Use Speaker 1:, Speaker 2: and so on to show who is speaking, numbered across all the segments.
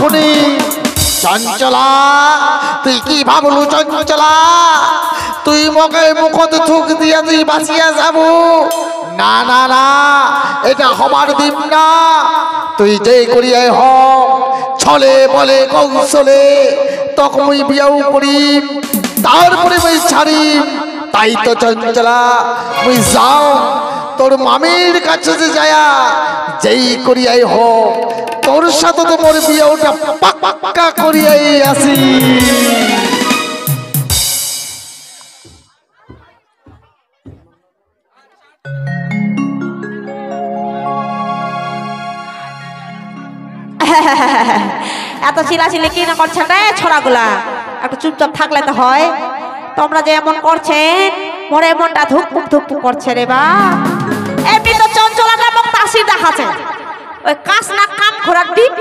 Speaker 1: খুনি। চঞ্চলা তুই কি ভাবলু? চঞ্চলা তুই মকে মুখতে থুক দিয়া তুই বাঁচিয়া যাব? না না না, এটা হবার দিন না। তুই যে করিয়াই হ, ছলে বলে কৌশলে তখন মুই বিয়াও করি, তারপরে মুই ছাড়ি। তাই তো চঞ্চলা মুই যাও তোর মামির কাছে যে যায়া যেই করিয়াই হ, তোর সাথে তো মোর বিয়াওটা পাক্কা করিয়াই আসি।
Speaker 2: এত চিলাচিলি কি না করছেন রে ছড়াগুলা? একটু চুপচাপ থাকলে তো হয়। তোমরা যে এমন করছেন, মোর এমনটা ধুকপুক ধুকপুক করছে রে বা। এমনি তো চঞ্চলাটা এবং তাসির দেখাচ্ছে ওই কাজ না কাম ঘোরার ডিপ,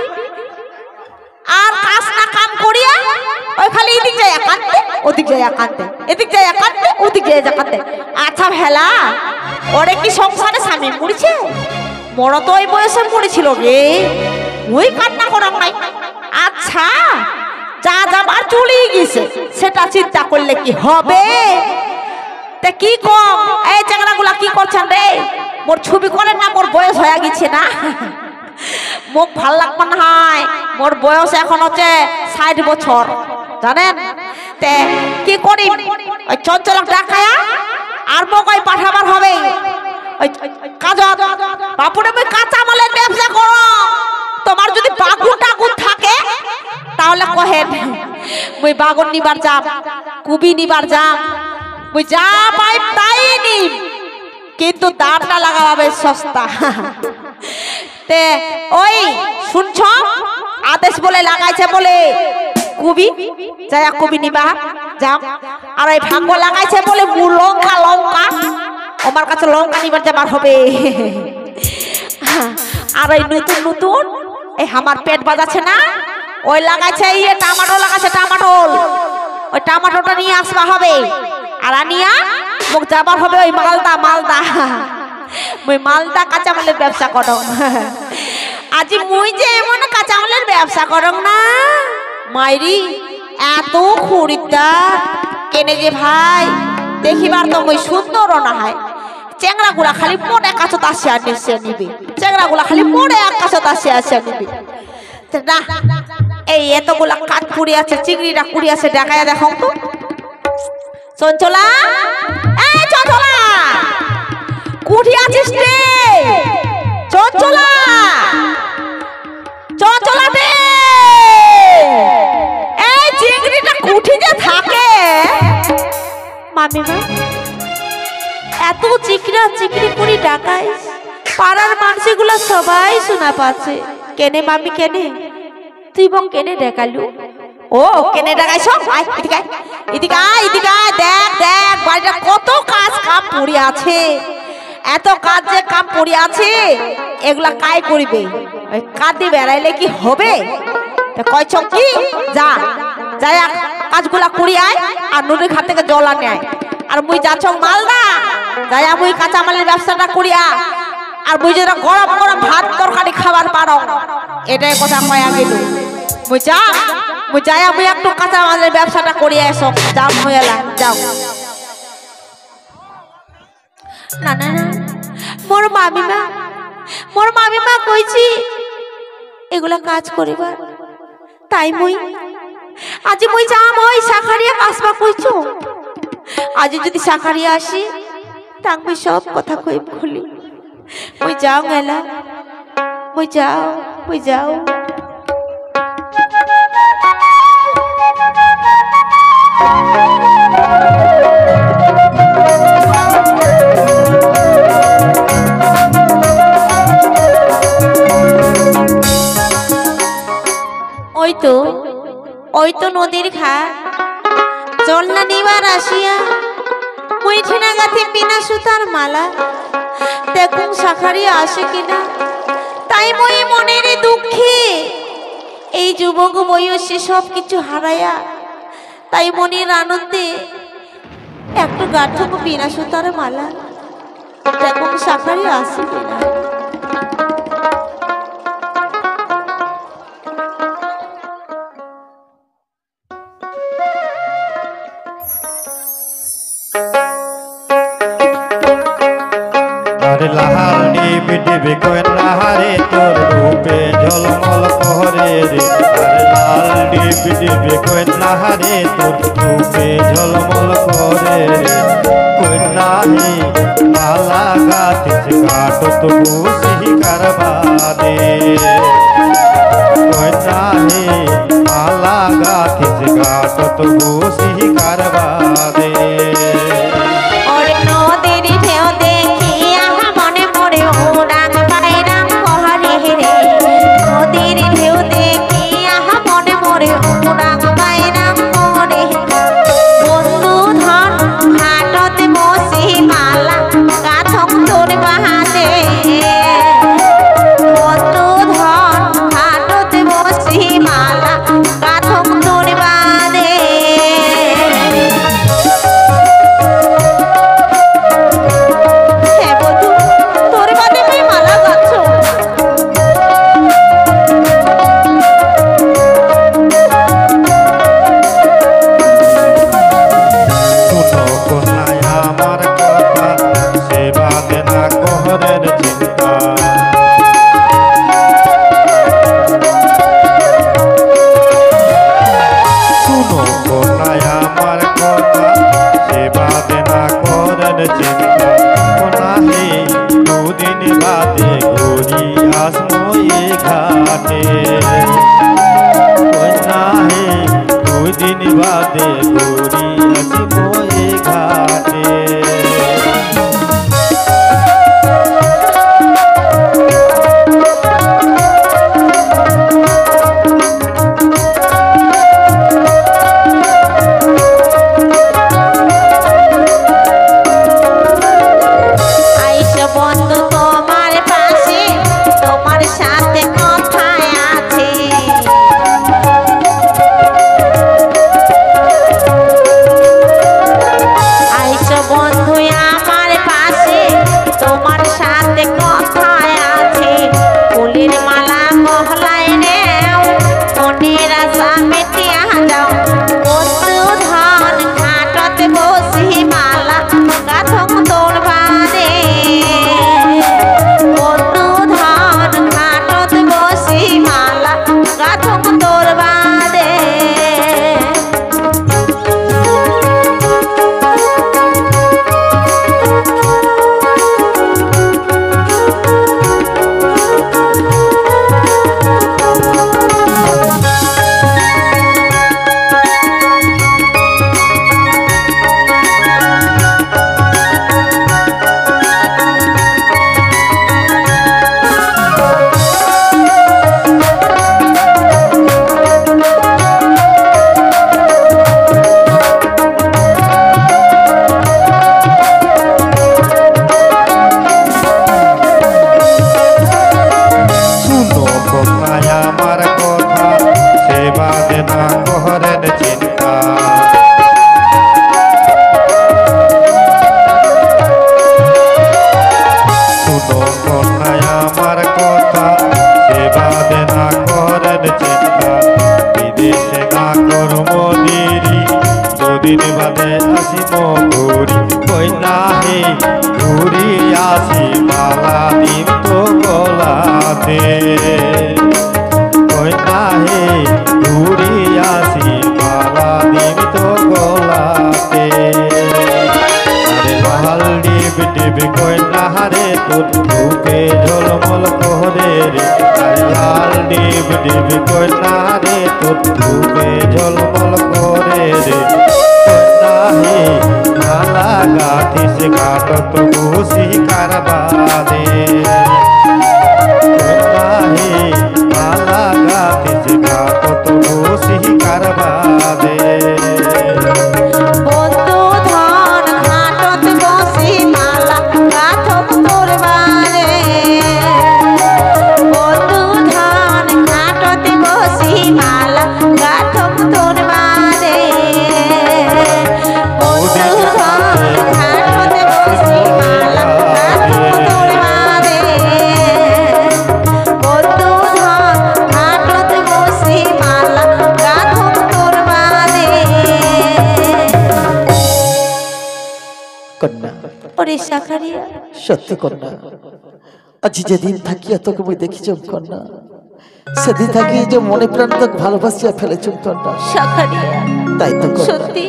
Speaker 2: আর কাজ না কাম করিয়া ওই খালি এদিক যায় একান্তে ওদিক যায় একান্তে, এদিক যায় একান্তে ওদিক যায় একান্তে। আচ্ছা ভেলা, ওরে কি সংসারে স্বামী মরেছে? বড় তো ওই বয়সে মরেছিল রে, ওই কান্না করার নাই। আচ্ছা যা যাবার চলেই গেছে, সেটা চিন্তা করলে কি হবে? তা কি কম এই চ্যাংড়াগুলা কি করছেন রে? মোর ছবি করেন না, মোর বয়স হয়ে গেছে না। মুখ ভাল লাগবে না হয়, মোর বয়স এখন হচ্ছে 60 বছর জানেন। তে কি করি, ওই চঞ্চলক ডাকায়া আর মকই পাঠাবার হবে। ওই কাজ বাপুরে মুই কাঁচা মালের ব্যবসা করো, তোমার যদি বাগুন টাগুন থাকে তাহলে কহেন, মুই বাগুন নিবার যাম, কুবি নিবার যাম, মুই যা পাই তাই নিম, কিন্তু দামটা লাগাবে সস্তা। তে ওই শুনছ, আদেশ বলে লাগাইছে বলে কুবি যায়া কুবি নিবা যাম, আর এই ভাগ্য লাগাইছে বলে লঙ্কা লঙ্কা, আমার কাছে লঙ্কা নিবার যাবার হবে। আর এই নতুন নতুন এই আমার পেট বাজাচ্ছে না, ওই লাগাইছে ইয়ে টমেটো লাগাইছে, টমেটোল ওই টমেটোটা নিয়ে আসবা হবে, আর আনিয়া মুখ যাবার হবে ওই মালদা মালদা। মুই মালদা কাঁচামালের ব্যবসা করো। আজি মুই যে এমন কাঁচামালের ব্যবসা করং না মাইরি, এত খরিদ্দার কেনে যে ভাই, দেখিবার তো মুই সুন্দরও না হয়। চ্যাংড়া গুলা খালি মোট এক কাছে আসিয়া নিবে, চ্যাংড়া গুলা খালি মোট এক কাছে আসিয়া নিবে না। এই এতগুলা কাঠ পুড়ি আছে, চিংড়িটা কুড়ি আছে, দেখায় দেখো তো। চঞ্চলা, এই চঞ্চলা কুঠি আছিস রে? চঞ্চলা, চঞ্চলা রে, এই চিংড়িটা কুঠি যে থাকে। মামিমা এত চিকরা চিকরি করে ডাকাইস, পাড়ার মানুষগুলো সবাই শোনা পাচ্ছে। কেনে মামি কেনে? তুই বং কেনে ডাকালু? ও কেনে ডাকাইছ? আয় এদিকে আয়, এদিকে আয়, এদিকে আয়, দেখ দেখ বাড়িটা কত কাজ কাম পড়ে আছে, এত কাজ যে কাম পড়ে আছে, এগুলা কাই করিবে? ওই কাঁদে বেড়াইলে কি হবে? কয়ছ কি যা যাই কাজগুলা করি আয়, আর নদীর ঘাট থেকে জল আনে আয়। আর মুই যাচ্ছ মালদা যাইয়া মুই কাঁচামালের ব্যবসাটা করিয়া, আর মুই যেটা গরম গরম ভাত তরকারি খাবার পারো, এটাই কথা কয়া গেল। মুই যা, মুই যাইয়া মুই একটু কাঁচামালের ব্যবসাটা করিয়া এসো, যাও মুই এলা যাও। না না না, মোর মামিমা কইছি এগুলা কাজ করিবার, তাই মুই আজি মুই যাম ওই শাখারিয়া আসবা কইছ। আজি যদি শাখারিয়া আসি তাক মুই সব কথা কই খুলি। মুই যাও এলা, মুই যাও, মুই যাও। ওই তো নদীর ঘাট, জল না নিবার আসিয়া মুইঠে না গাথি বিনা সুতার মালা, দেখুন শাখারিয়া আসে কিনা। তাই মই মনের দুঃখে এই যুবক বয়সে সব কিছু হারাইয়া, তাই মনের আনন্দে একটু গাঁথব বিনা সুতার মালা, দেখুন শাখারিয়া আসে কিনা।
Speaker 3: ডিবি কন্যা রে তোর রূপে ঝলমল করে রে আরে লাল ডিবি কন্যা রে তোর রূপে ঝলমল করে রে কন্যা হে মালা গাতিস কাটত বসি কারবাদে কন্যা হে মালা গাতিস কাটত বসি কারবাদে
Speaker 2: ওরে নদীর ঢেউ দেখি আহা মনে মরে উড়ান পায়রাম কহরে রে নদীর ঢেউ দেখি আহা মনে মরে উড়ান পায়রাম করে বন্ধু ধন হাটতে বসি মালা কাথক তোর বাহাতে বন্ধু ধন হাটতে বসি মালা কাথক তোর বাদে হ্যাঁ বন্ধু তোর বাদে তুই মালা গাচ্ছ
Speaker 3: শুনো কন্যায় আমার কথা সে বাদে না কোহরের চিন্তা শুনো কন্যায় আমার কথা সে বাদে না কোহরের চিন্তা কন্যা হে দুদিন বাদে ঘুরি আসমো এ ঘাটে কন্যা হে দুদিন বাদে ঘুরি আসমো এ ঘাটে
Speaker 2: আইস বন্ধু তোমার পাশে তোমার সাথে কথায় আছে আইস বন্ধু আমার পাশে তোমার সাথে কথায় আছে ফুলের মালা মহলায় নেও মনের আশা মেটিয়া যাও বন্ধু ধন ঘাটতে বসি মালা গাথক তোর বাদে বন্ধু ধন ঘাটতে বসি মালা গাথক তোর বাদে
Speaker 3: শুনো কন্যায় আমার কথা সে বাদে না কোহরের চিন্তা শুনো কন্যায় আমার কথা সে বাদে না কোহরের চিন্তা বিদেশে না করম দেরি দুদিন বাদে আসিব ঘুরি কন্যা হে ঘুরি আসি মালা দিন তো গলাতে কন্যা হে ঘুরি আসি মালা দিন তো গলাতে আরে লাল ডিব ডিব কন্যা রে তোর রূপে ঝলমল করে রে আরে লাল ডিব ডিব কন্যা রে তোর রূপে ঝলমল করে রে কন্যা হে মালা গাথিস ঘাটত বসি কারবাদে কন্যা হে মালা গাথিস ঘাটত বসি কারবাদে
Speaker 2: বন্ধু ধন ঘাটতে বসি মালা গাথক তোর বাদে বন্ধু ধন ঘাটতে বসি মালা গাথক তোর বাদে বন্ধু ধন ঘাটতে বসি মালা গাথক তোর বাদে বন্ধু ধন ঘাটতে বসি মালা গাথক তোর বাদে
Speaker 1: কন্যা
Speaker 2: ওরে শাখারিয়া
Speaker 1: সত্যি কন্যা আজি যেদিন থাকিয়া তোকে মুই দেখি কন্যা, সেদিন থাকি যে মনে প্রাণ তোকে ভালোবাসিয়া ফেলেছ কন্যা।
Speaker 2: শাখারিয়া,
Speaker 1: তাই তো কন্যা।
Speaker 2: সত্যি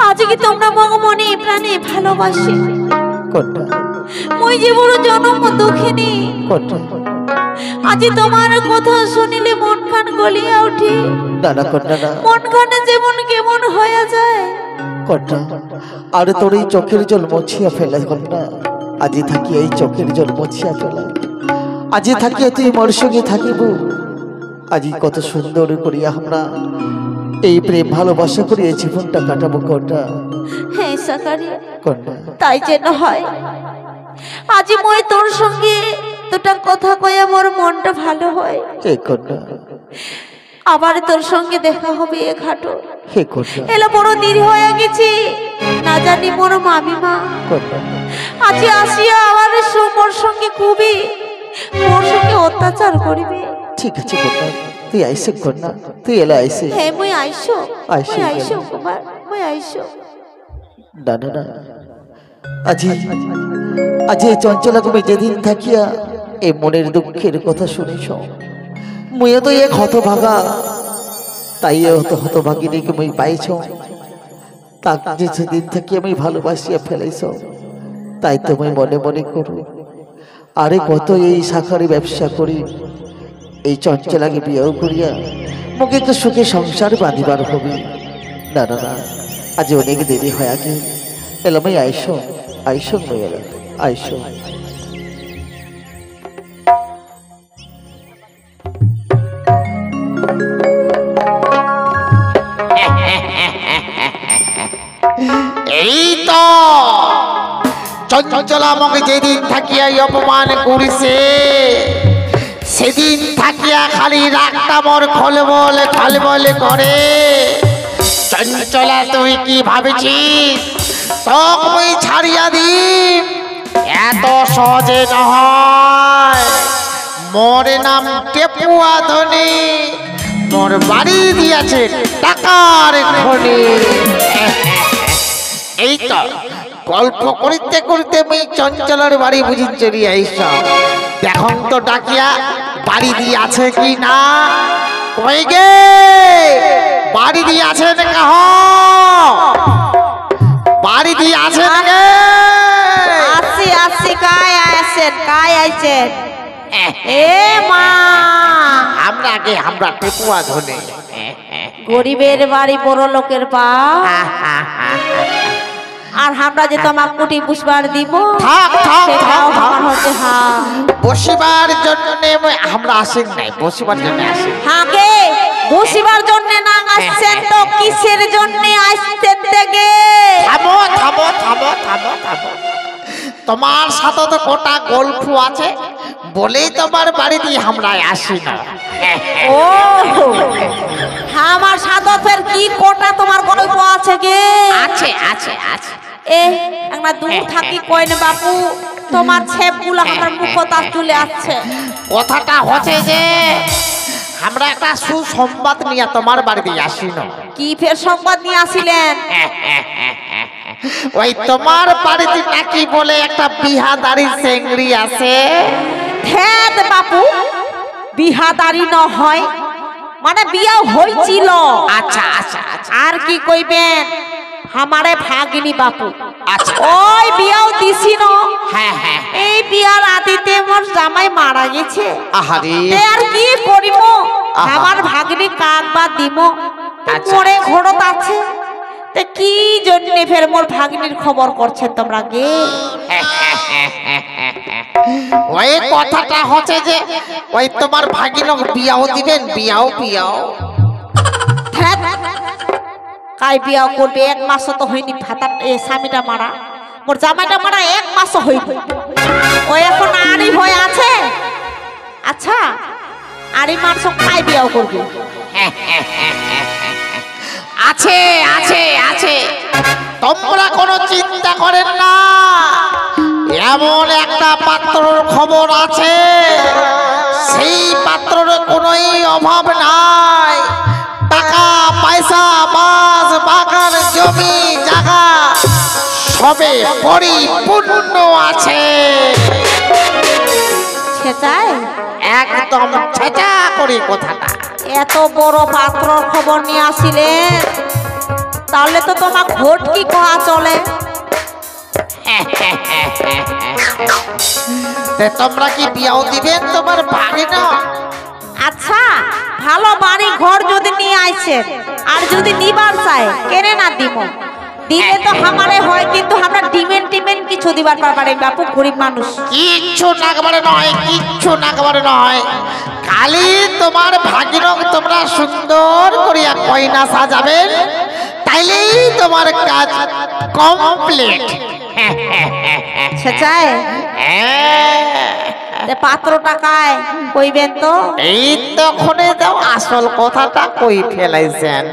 Speaker 2: আজ কি তোমরা মগ মনে প্রাণে ভালোবাসি
Speaker 1: কন্যা।
Speaker 2: মুই যে বড় জনম দুঃখিনী
Speaker 1: কন্যা।
Speaker 2: আজ তোমার কথা শুনিলে মন খান গলিয়া উঠে।
Speaker 1: না না কন্যা না।
Speaker 2: মন খানে যেমন কেমন হয়ে যায়
Speaker 1: কন্যা। আরে তোর এই চোখের জল মুছিয়া ফেলে কন্যা। আজি থাকি এই চোখের জল মুছিয়া ফেলা। আজি থাকিয়া তুই মোর সঙ্গে থাকিব। আজি কত সুন্দর করিয়া আমরা এই প্রেম ভালোবাসা করে এই জীবনটা কাটাবো কন্যা।
Speaker 2: হ্যাঁ শাখারিয়া,
Speaker 1: কন্যা।
Speaker 2: তাই যেন হয়। আজ মই তোর সঙ্গে দুটা কথা কয়ে মোর মনটা ভালো হয়।
Speaker 1: হে কন্যা।
Speaker 2: আবার তোর সঙ্গে দেখা হবে এ ঘাটো।
Speaker 1: হে কন্যা।
Speaker 2: এলো বড় দেরি হয়ে গেছি, না জানি মোর মামিমা
Speaker 1: কন্যা।
Speaker 2: আজ আসিয়া আবার মোর সঙ্গে খুবই মোর সঙ্গে অত্যাচার করিবে।
Speaker 1: ঠিক আছে কন্যা, তুই আইসে কন্যা, তুই এলে আইসে।
Speaker 2: হ্যাঁ মই আইসো,
Speaker 1: আইসো,
Speaker 2: মই আইসো কুমার, মই আইসো।
Speaker 1: না না না, আজি আজি এই চঞ্চলা তুমি যেদিন থাকিয়া এই মনের দুঃখের কথা শুনিস, মুইও তো এক হতভাগা, তাই হতভাগিনীকে মুই পাইছ, তাকে যে সেদিন থাকি আমি ভালোবাসিয়া ফেলাইছ, তাই তুমি মনে মনে করো। আরে কত এই শাখারি ব্যবসা করি এই চঞ্চলাকে বিয়েও করিয়া মুখে তো সুখে সংসার বাঁধিবার হবে। না না না, আজ অনেক দেরি হয় আগে এলাম। আইসো আইসো মেয়েরা, আইসো। এই তো চঞ্চলা আমাকে যেদিন থাকিয়া অপমান করিছে, সেদিন থাকিয়া খালি রাগটা মোর খলবল খলবল করে। চঞ্চলা তুই কি ভাবেছিস তোকে মুই ছাড়িয়া দিম? এত সহজে নয়। মোর নাম টেপুয়া ধনী, মোর বাড়ি দিয়াছে টাকার খনি। এই তো গল্প করিতে করিতে মুই চঞ্চলার বাড়ি বুঝি চলি আইস। দেখুন তো ডাকিয়া বাড়ি দিয়ে আছে কি না। কই গে বাড়ি দিয়ে আছে না? কাহ বাড়ি দিয়ে আছে না গে?
Speaker 2: আসি আসি, কাই আইছেন, কাই আইছেন? এ মা,
Speaker 1: আমরা গে, আমরা টেপুয়া ধনী।
Speaker 2: গরিবের বাড়ি বড় লোকের পা, আর আমরা যে তোমার কুটি পুষবার দিব
Speaker 1: থাক থাক
Speaker 2: সেটাও
Speaker 1: থাক
Speaker 2: আমার হতে। হ্যাঁ,
Speaker 1: বসিবার জন্য আমরা আসেন নাই, বসিবার জন্য আসেন।
Speaker 2: হ্যাঁ গে, বসিবার জন্য না আসছেন তো কিসের জন্য আসছেন দেখে?
Speaker 1: থামো থামো থামো থামো থামো, তোমার সাথে তো গোটা গল্প আছে বলেই তোমার বাড়ি দিয়ে আমরা আসি না।
Speaker 2: ও আমার সাদতের কি কোটা তোমার গল্প আছে গে?
Speaker 1: আছে আছে আছে।
Speaker 2: এ একটা দূর থাকি কয় না বাপু, তোমার ছেপগুলো আমার মুখতা চলে আসছে।
Speaker 1: কথাটা হচ্ছে যে আমরা একটা সুসংবাদ নিয়ে তোমার বাড়ি দিয়ে আসি না।
Speaker 2: কি ফের সংবাদ নিয়ে আসিলেন?
Speaker 1: ওই তোমার বাড়িতে নাকি বলে একটা বিহাদারি চেংড়ি আছে।
Speaker 2: ধ্যাত বাপু, বিহাদারি ন হয় মানে বিয়া হইছিল।
Speaker 1: আচ্ছা আচ্ছা আচ্ছা,
Speaker 2: আর কি কইবেন, আমারে ভাগিনী বাপু।
Speaker 1: আচ্ছা
Speaker 2: ওই বিয়াও দিছি ন।
Speaker 1: হ্যাঁ হ্যাঁ।
Speaker 2: এই বিয়ার আদিতে মোর জামাই মারা গেছে।
Speaker 1: আহারে
Speaker 2: তে আর কি করিব,
Speaker 1: আহা।
Speaker 2: আমার ভাগিনী কাক বা দিব
Speaker 1: আচ্ছা।
Speaker 2: পরে ঘরত আছে। তে কি জন্য ফের মোর ভাগিনীর খবর করছেন তোমরা গে?
Speaker 1: ওই কথাটা হচ্ছে যে ওই তোমার ভাগিনক বিয়াও দিবেন, বিয়াও বিয়াও।
Speaker 2: ধ্যাৎ, কাই বিয়াও করবে? এক মাসও তো হয়নি ভাতার স্বামীটা মারা, মোর জামাইটা মারা 1 মাসও হইনি। ওই এখন আড়ি হয়ে আছে। আচ্ছা, আড়ি মাস কাই বিয়াও করবে?
Speaker 1: আছে আছে আছে, তোমরা কোনো চিন্তা করেন না। এমন একটা পাত্রর খবর আছে, সেই পাত্রর কোনোই অভাব নাই। টাকা পয়সা বাস বাগান জমি জায়গা সবে পরিপূর্ণ আছে।
Speaker 2: ছেঁচায়?
Speaker 1: একদম ছেঁচা করি কথাটা।
Speaker 2: এত বড় পাত্র খবর নিয়ে আসিলেন, তাহলে তো তোমার ঘট কি কহা চলে?
Speaker 1: তে তোমরা কি বিয়াও দিবেন তোমার বাড়ি না?
Speaker 2: আচ্ছা, ভালো বাড়ি ঘর যদি নিয়ে আইছে আর যদি নিবার চায় কেনে না দিব? দিলে তো আমারে হয়, কিন্তু আমরা ডিমেন কিছু দিবার পারবারে বাপু, গরিব মানুষ।
Speaker 1: কিচ্ছু নাগবারে নয়, কিচ্ছু নাগবারে নয়। খালি তোমার ভাগিনক তোমরা সুন্দর করিয়া কইনা সাজাবেন, তাইলেই তোমার কাজ কমপ্লিট।
Speaker 2: ছেঁচায় পাত্র টাকায় কইবেন তো?
Speaker 1: এই তখনই দাও আসল কথাটা কই ফেলাইছেন।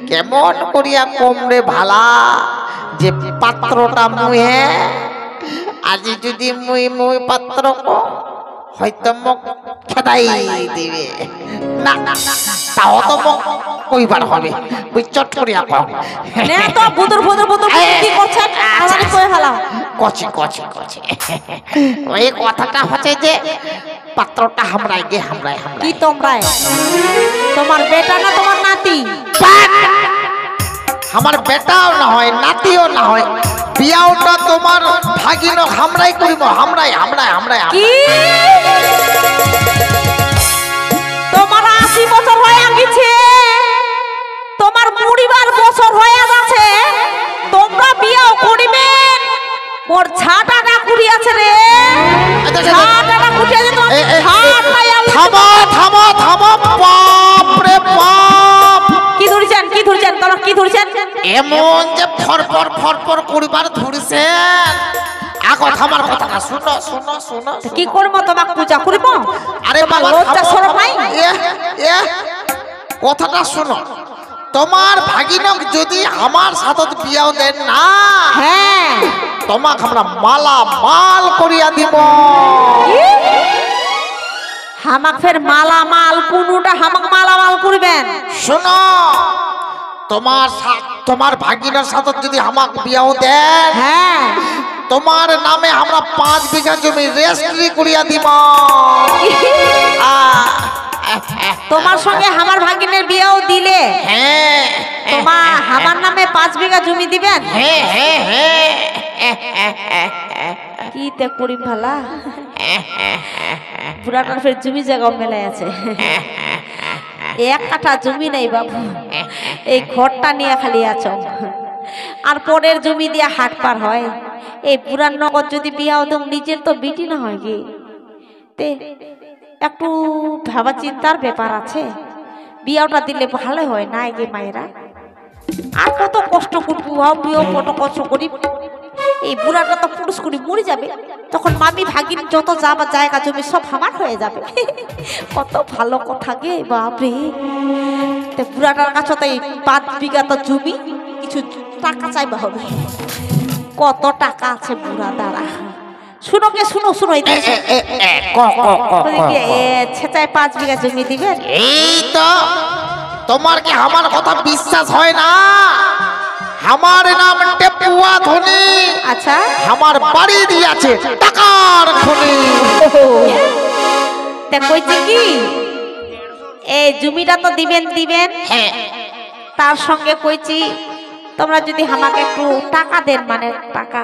Speaker 1: কেমন করিয়া কমরে ভালা যে পাত্রটা মুহে, আজি যদি মুই পাত্র হয়তো মোক খেদাই দিবে না, তাও তো মোক কইবার হবে। ওই চট করিয়া কও
Speaker 2: না তো বুদুর কি করছেন? আমারে কই ফেলা
Speaker 1: কচি ওই কথাটা হচ্ছে যে পাত্রটা হামরাই গে, হামরাই।
Speaker 2: কি তোমরাই? তোমার বেটা না তোমার নাতি?
Speaker 1: আমার বেটাও না হয়, নাতিও না হয়, বিয়াওটা তোমার ভাগিনক হামরাই করিব। হামরাই।
Speaker 2: কি তোমার 80 বছর হয়ে গেছে, তোমার 20 বছর হয়ে গেছে, তোমরা বিয়াও করিবেন? মোর ছাটাটা কুড়ি আছে রে, ছাটাটা কুড়ি আছে তো।
Speaker 1: থামো বাপ রে বাপ!
Speaker 2: কি ধরছেন তোমরা? কি ধরছেন?
Speaker 1: এমন যে ফরফর করিবার ধরিছেন। আগো থামার কথাটা শুনো।
Speaker 2: কি করবো? তোমাকে পূজা করবো?
Speaker 1: আরে বাবা,
Speaker 2: লজ্জা শরম নাই?
Speaker 1: কথাটা শুনো। তোমার ভাগিনক যদি আমার সাথে বিয়াও দেন না,
Speaker 2: হ্যাঁ,
Speaker 1: তোমাকে আমরা মাল করিয়া দিব।
Speaker 2: হামাক ফের মালামাল? কোনটা হামাক মালামাল করবেন?
Speaker 1: শোনো, তোমার ভাগিনার সাথে যদি আমাক বিয়াও দেন,
Speaker 2: হ্যাঁ,
Speaker 1: তোমার নামে আমরা 5 বিঘা জমি রেজিস্ট্রি করিয়া দিব।
Speaker 2: তোমার সঙ্গে আমার ভাগিনের বিয়েও দিলে
Speaker 1: হ্যাঁ,
Speaker 2: তোমার আমার নামে 5 বিঘা জমি দিবেন?
Speaker 1: হ্যাঁ।
Speaker 2: কি তে করিম ভালা, পুরাটার ফের জমি জায়গা মেলাই আছে। 1 কাঠা জমি নেই বাবু, এই ঘরটা নিয়ে খালি আছো। আর পরের জমি দিয়ে হাট পার হয়। এই পুরান নগর যদি বিয়াও তো নিজের তো বিটি না হয় কি, তে একটু ভাবা চিন্তার ব্যাপার আছে। বিয়াটা দিলে ভালো হয় না গে মায়েরা? আর কত কষ্ট করবি, কত কষ্ট করি। এই বুড়াটা তো পুরুষ করি মরে যাবে, তখন মামি ভাগিন যত যাবার জায়গা জমি সব আমার হয়ে যাবে। কত ভালো কথা গে বাপরে। বুড়াটার কাছে তো 5 বিঘা তো জমি, কিছু টাকা চাইবা হবে। কত টাকা আছে বুড়া দ্বারা। শুনো ছেঁচায় 5 বিঘা জমি দিবেন?
Speaker 1: এই তো তোমার কি আমার কথা বিশ্বাস হয় না? আমার নাম টেপুয়া ধনী।
Speaker 2: আচ্ছা,
Speaker 1: আমার বাড়ি দিয়েছে টাকার খনি।
Speaker 2: তা কইছে কি এই জমিটা তো দিবেন?
Speaker 1: হ্যাঁ,
Speaker 2: তার সঙ্গে কইছি তোমরা যদি আমাকে একটু টাকা দেন, মানে টাকা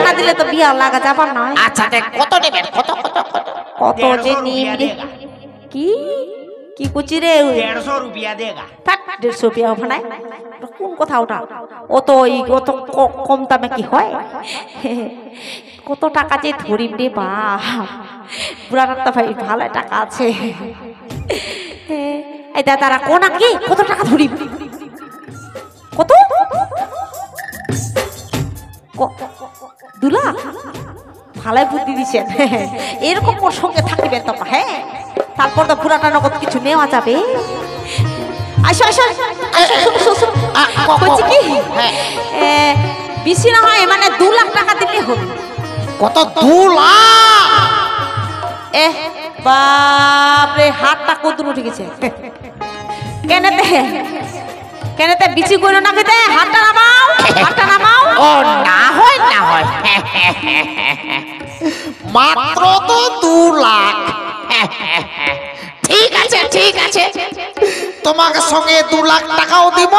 Speaker 2: না দিলে তো বিয়া লাগা যাবার নয়।
Speaker 1: আচ্ছা, কত নেবেন?
Speaker 2: কত যে নিম রে? কি কুচি রে?
Speaker 4: 150 रुपया देगा।
Speaker 2: 150 रुपया ভানায় কোন কথা ওটা? অত কম দামে কি হয়? কত টাকা যে ধরিম রে বা, বুড়াটার তো ভাই ভালো টাকা আছে। এই দাদারা কোনা কি কত টাকা ধরিম? কত? 2 লাখ? ভালোই বুদ্ধি দিচ্ছেন। এরকম ওর সঙ্গে থাকিবেন তো, হ্যাঁ, তারপর তো পুরাটা নগদ কিছু নেওয়া যাবে। কি বেশি না হয়, মানে 2 লাখ টাকা দিলে হবে।
Speaker 1: কত? 2 লাখ?
Speaker 2: বাপরে, হাতটা কত উঠে গেছে। কেনেতে বিচি করো না খেতে? হাতটা নামাও।
Speaker 1: ও না হয়। মাত্র তো 2 লাখ। ঠিক আছে ঠিক আছে, তোমাকে সঙ্গে 2 লাখ টাকাও দিব,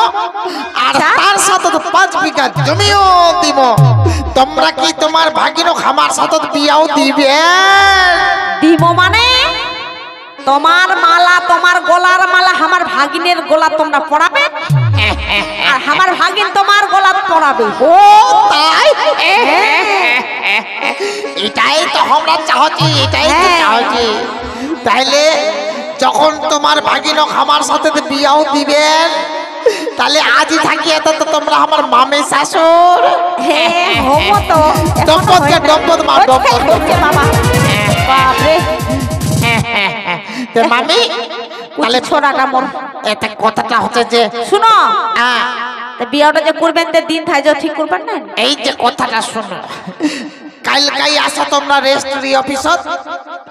Speaker 1: আর তার সাথে তো 5 বিঘা জমিও দিব। তোমরা কি তোমার ভাগিনো আমার সাথে বিয়াও দিবে?
Speaker 2: দিব মানে তোমার মালা, তোমার গলার মালা আমার ভাগিনের গলা তোমরা পরাবে, আর আমার ভাগিন তোমার গলা পরাবে।
Speaker 1: ও তাই? এটাই তো আমরা চাচ্ছি, এটাই তো চাচ্ছি। তাইলে যখন তোমার ভাগিনো আমার সাথে বিয়াও দিবেন, তাহলে আজই থাকি এত তো তোমরা আমার মামে শাশুর।
Speaker 2: হ্যাঁ হবো তো।
Speaker 1: দম্পতি দম্পতি মা দম্পতি
Speaker 2: বাবা বাপরে।
Speaker 1: তো মামি
Speaker 2: তাহলে ছোড়াটা মোর
Speaker 1: এটা কথাটা হচ্ছে যে
Speaker 2: শুনো,
Speaker 1: হ্যাঁ,
Speaker 2: তা বিয়াটা যে করবেন তে দিন থাইজো ঠিক করবেন না।
Speaker 1: এই যে কথাটা শুনো, কালকাই আসো তোমরা রেজিস্ট্রি অফিসত।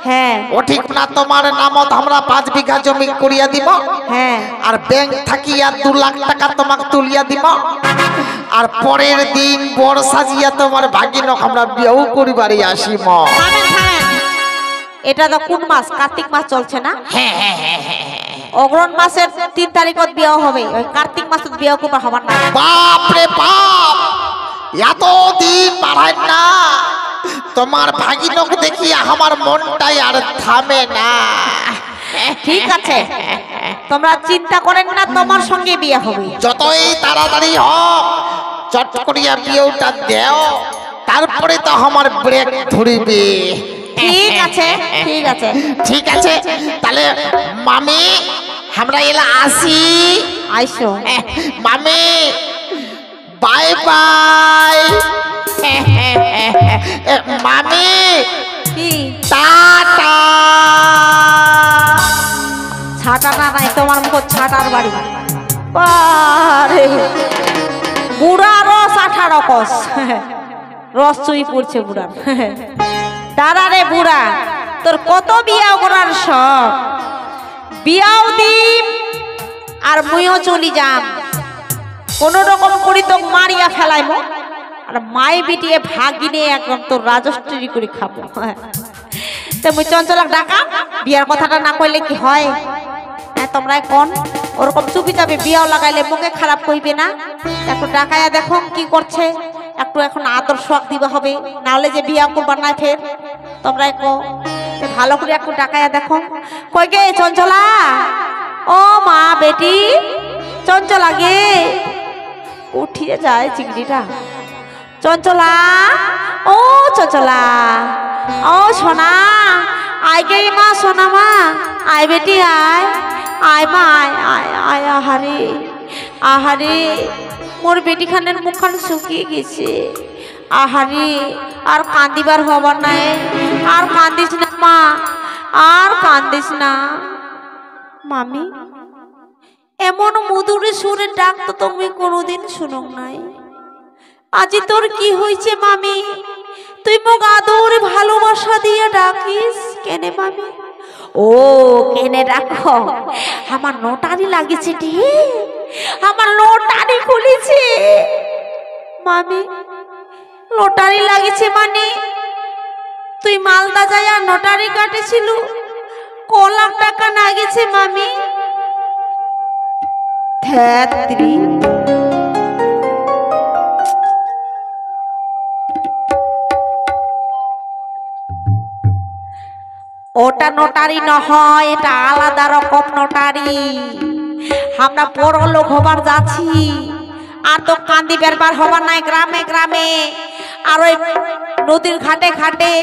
Speaker 2: হ্যাঁ
Speaker 1: ও ঠিক না, তোমার নামত আমরা 5 বিঘা জমি করিয়া দিব,
Speaker 2: হ্যাঁ
Speaker 1: আর ব্যাংক থাকিয়া 2 লাখ টাকা তোমাকে তুলিয়া দিব, আর পরের দিন বড় সাজিয়া তোমার ভাগিনক আমরা বিয়াও করিবারই আসিম।
Speaker 2: থামেন থামেন, এটা তো কোন মাস? কার্তিক মাস চলছে না?
Speaker 1: হ্যাঁ হ্যাঁ হ্যাঁ হ্যাঁ,
Speaker 2: অগ্রহণ মাসের 3 তারিখত বিয়া হবে, ওই কার্তিক মাসত বিয়া করবা হবার না।
Speaker 1: বাপ রে বাপ, এত দিন বাড়ায় না, তোমার ভাগিনক দেখি আমার মনটাই আর থামে না।
Speaker 2: ঠিক আছে, তোমরা চিন্তা করেন না, তোমার সঙ্গে বিয়ে হবে।
Speaker 1: যতই তাড়াতাড়ি হোক চট করিয়া বিয়েটা দেও, তারপরে তো আমার ব্রেক ধরিবে।
Speaker 2: ঠিক আছে ঠিক আছে
Speaker 1: ঠিক আছে, তাহলে মামি আমরা এলা আসি।
Speaker 2: আইসো
Speaker 1: মামি বাই বাই। মামি
Speaker 2: কি
Speaker 1: টাটা।
Speaker 2: ছাটা না নাই তোমার মুখ ছাটার বাড়ি। বারে বুড়া রস 18 কস, রস চুই পড়ছে বুড়া। দাঁড়া রে বুড়া, তোর কত বিয়া করার শখ? বিয়াও দিম আর মুইও চলি যাম, কোন রকম করি তো মারিয়া ফেলাইব, আর মাই বিটিয়ে ভাগিনে একদম তোর রাজস্ত্রী করে খাবো। তো মুই চঞ্চলাক ডাকা, বিয়ার কথাটা না কইলে কি হয়? হ্যাঁ তোমরাই কোন ওরকম চুপি চাপে বিয়াও লাগাইলে মুখে খারাপ কইবে না? একটু ডাকায়া দেখো কি করছে, একটু এখন আদর শখ দিবা হবে, নাহলে যে বিয়া করবার না ফের। তোমরাই কো, ভালো করে একটু ডাকায়া দেখো। কই গে চঞ্চলা, ও মা বেটি চঞ্চলা গে, উঠিয়ে যায় চিংড়িটা। চঞ্চলা, ও চঞ্চলা, ও সোনা, আয় গে মা, সোনা মা, আয় বেটি আয়, আয় মা আয় আয় আয়। আহারে আহারে, মোর বেটি খানের মুখখান শুকিয়ে গেছে। আহারে, আর কান্দিবার হবার নাই, আর কান্দিস না মা, আর কান্দিস না। মামি এমন মধুরে সুরে ডাক তো তুমি কোনোদিন শুনো নাই। আজি তোর কি হয়েছে মামি? তুই মোক আদর ভালোবাসা দিয়ে ডাকিস কেনে মামি? ও কেনে রাখো, আমার নোটারি লাগিছে টি, আমার লোটারি খুলেছে মামি। লোটারি লাগিছে মানে তুই মালদা যাইয়া নোটারি কাটেছিল, ক লাখ টাকা না গেছে মামি? ধ্যাত্রী, ওটা নোটারি নহয়, এটা আলাদা রকম নোটারি। আমরা বড় লোক হবার যাচ্ছি, আর তো কান্দি বেরবার হবার নাই গ্রামে গ্রামে, আর ওই নদীর ঘাটে ঘাটে।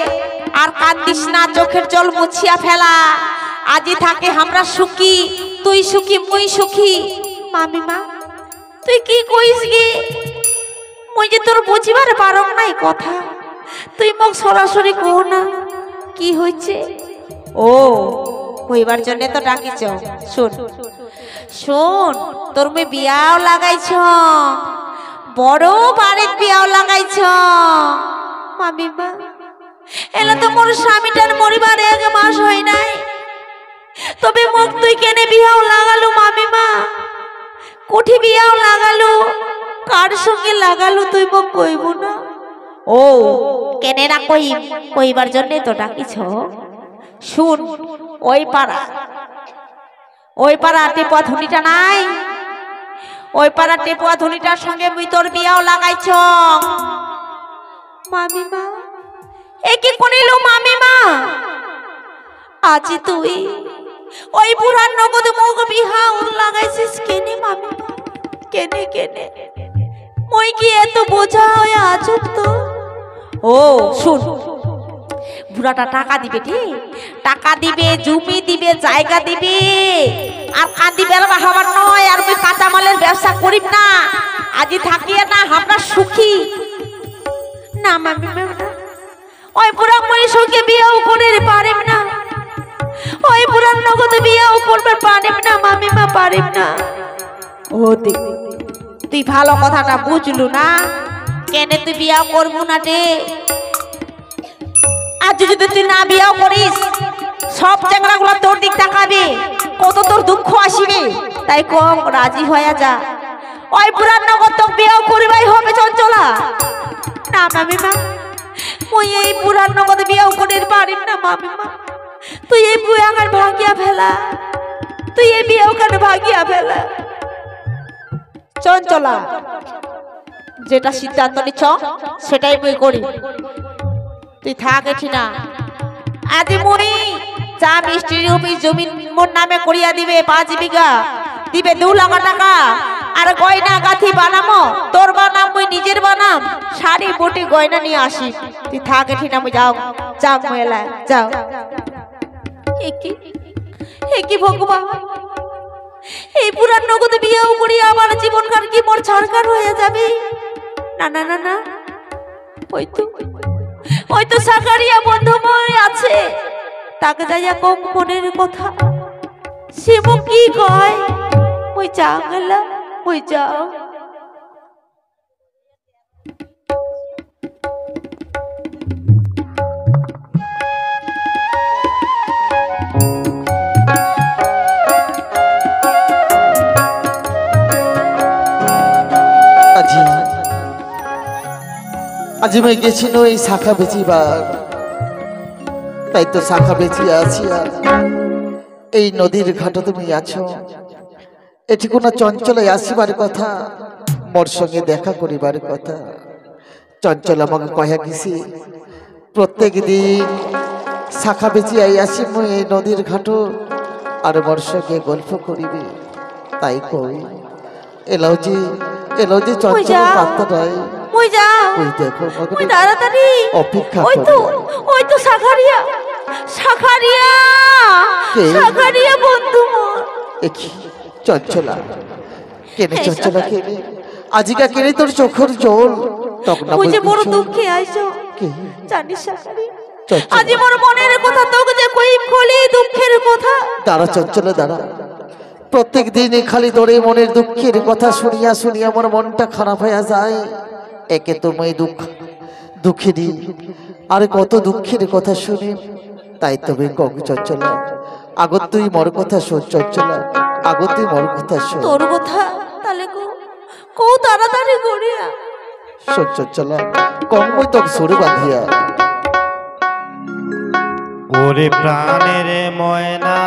Speaker 2: আর কান্দিস না, চোখের জল মুছিয়া ফেলা। আজি থাকে আমরা সুখী, তুই সুখী মুই সুখী। মামিমা তুই কি কইস গে? মুই যে তোর বুঝিবার পারক নাই কথা, তুই মোক সরাসরি কহ না কি হয়েছে। ও কইবার জন্য তো ডাকিছ। শুন শুন, তোর মেয়ে বিয়াও লাগাইছ, বড় বাড়ির বিয়াও লাগাইছ মামিমা। এলা তো মোর স্বামীটার মরিবার 1 মাস হয় নাই, তবে মোক তুই কেনে বিয়াও লাগালু মামিমা? কোঠি বিয়াও লাগালু, কার সঙ্গে লাগালু তুই মোক কইব না? ও কেনে না কইবার জন্যে তো ডাকিছ। শুন, ওই পাড়া টেপুয়া ধুনিটা নাই, ওই পাড়া টেপুয়া ধুনিটার সঙ্গে মুই তোর বিয়াও লাগাইছ। মামিমা এ কি করিল মামিমা? আজি তুই ওই বুড়ার নগদ মুখ বিহাও লাগাইছিস কেনে মামিমা? কেনে কেনে মই কি এত বোঝা হয়ে আছো তো? ও শুন, বুড়াটা টাকা দিবে, ঠিক টাকা দিবে, জমি দিবে, জায়গা দিবে, আর কাঁদি বেলা হবার নয়। আর মুই কাঁচামালের ব্যবসা করিব না, আজি থাকিয়ে না আমরা সুখী না মামিমা। ওই বুড়া মই সঙ্গে বিয়েও করে পারিব না, ওই বুড়ার নগদ বিয়েও করবে পারিব না মামিমা, পারিব না। ও দেখ তুই ভালো কথাটা বুঝলু না, কেনে তুই বিয়া করবো না রে? আজ যদি তুই না বিয়াও করিস সব চ্যাংড়া গুলা তোর দিক তাকাবে, কত তোর দুঃখ আসিবে। তাই কম রাজি হয়ে যা, ওই বুড়ার নগদ তোর বিয়াও করিবাই হবে চঞ্চলা। না মামিমা, মই এই বুড়ার নগদ বিয়াও করির পারিম না মামিমা। তুই এই বুয়া কার ভাগিয়া ফেলা, তুই এই বিয়াও কার ভাগিয়া ফেলা। চঞ্চলা যেটা সিদ্ধান্ত নিচ্ছ সেটাই মই করি, তুই থাক এঠি না। আজ মই চা মিষ্টির অফিস জমি মোর নামে করিয়া দিবে 5 বিঘা, দিবে 2 লাখ টাকা। আর গয়না গাথি বানামো, তোর বানাম মই নিজের বানাম, শাড়ি বুটি গয়না নিয়ে আসি। তুই থাক এঠি না, মই যাও যাও মেলা যাও। কি ভগবান, এই পুরান নগদ বিয়েও করি আমার জীবনকার কি মোর ছাড়কার হয়ে যাবে? না না না না, ওই তো সাকারিয়া বন্ধু মই আছে, তাকে যাইয়া কম মনের কথা। সে মুখ কি কয়? ওই যা গেলা, ওই যাও।
Speaker 1: আজি মই গেছিল এই শাখা বেচিবার, তাই তো শাখা বেচিয়া আছি। আর এই নদীর ঘাটে তুমি আছো, এটি কোনো চঞ্চলে আসিবার কথা, মোর সঙ্গে দেখা করিবার কথা। চঞ্চল আমাকে কয়া গেছি প্রত্যেক দিন শাখা বেচিয়াই আসি মই এই নদীর ঘাট, আর মোর সঙ্গে গল্প করিবে। তাই কই এলাও যে চঞ্চল পাত্তা নাই।
Speaker 2: ওই যাও,
Speaker 1: ওই দেখো
Speaker 2: ওই তাড়াতাড়ি
Speaker 1: অপেক্ষা
Speaker 2: ওই তো সাখারিয়া বন্ধু মোর।
Speaker 1: দেখি চঞ্চলা কেনে, চঞ্চলা কেনে, আজিকা কেনে তোর চোখের জল? তখন
Speaker 2: ওই যে বড় দুঃখে আইছো,
Speaker 1: কে
Speaker 2: জানিস সাখারিয়া? আজি মোর মনের কথা তোকে যে কইলি দুঃখের কথা।
Speaker 1: দাঁড়া চঞ্চলা দাঁড়া, প্রত্যেক দিনই খালি তোরে মনের দুঃখের কথা শুনিয়া শুনিয়া আমার মনটা খারাপ হয়ে যায়। একে তুমি দুঃখিনী, আর কত দুঃখের কথা শুনি। তাই তবে কক চঞ্চলা, আগত তুই মোর কথা শোন চঞ্চলা, আগত তুই মোর কথা শোন।
Speaker 2: তোর কথা তাহলে কো তাড়াতাড়ি করিয়া
Speaker 1: শোন চঞ্চলা, কম মই তোকে সরে বাঁধিয়া।
Speaker 3: ওরে প্রাণের ময়না,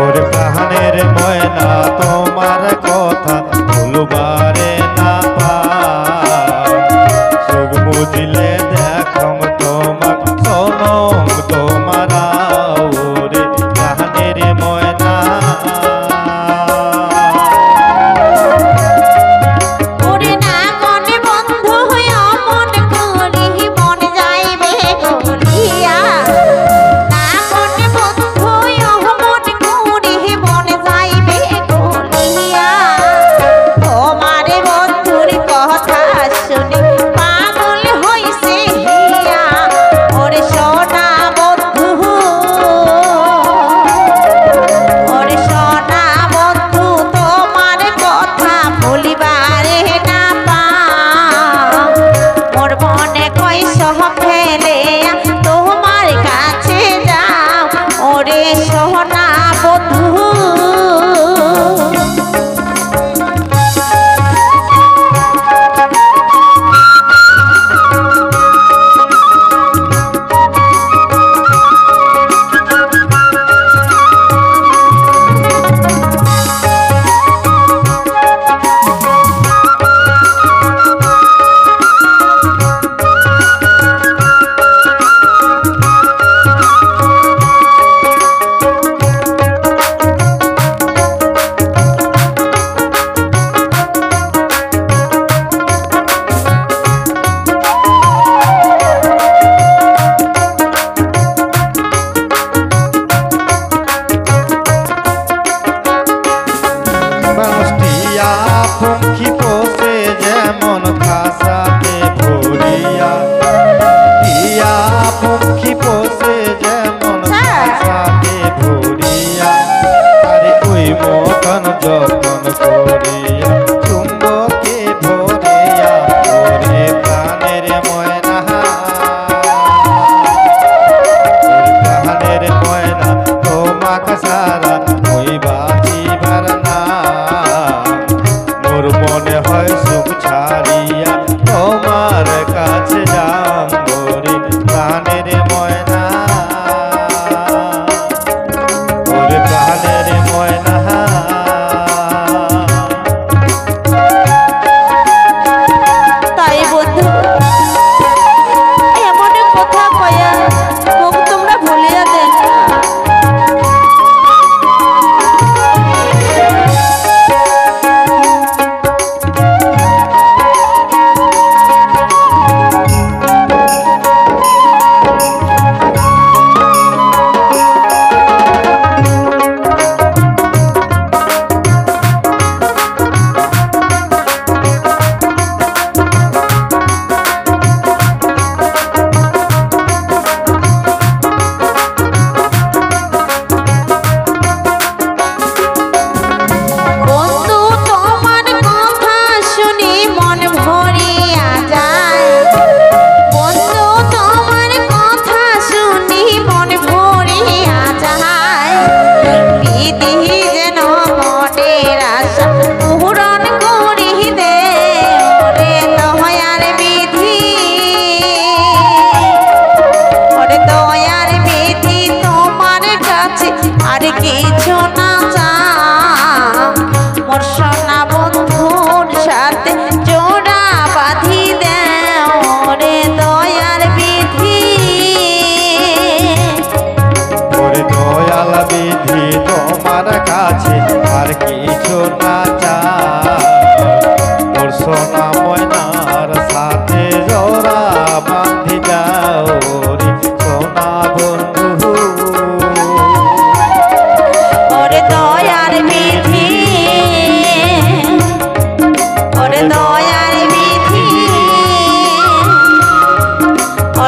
Speaker 3: ওরে প্রাণের ময়না, তোমার কথা ভুলবারে না পাই। সুখ বুঝিলে দেখম তোমার সনম তোমারা, ওরে প্রাণের ময়না।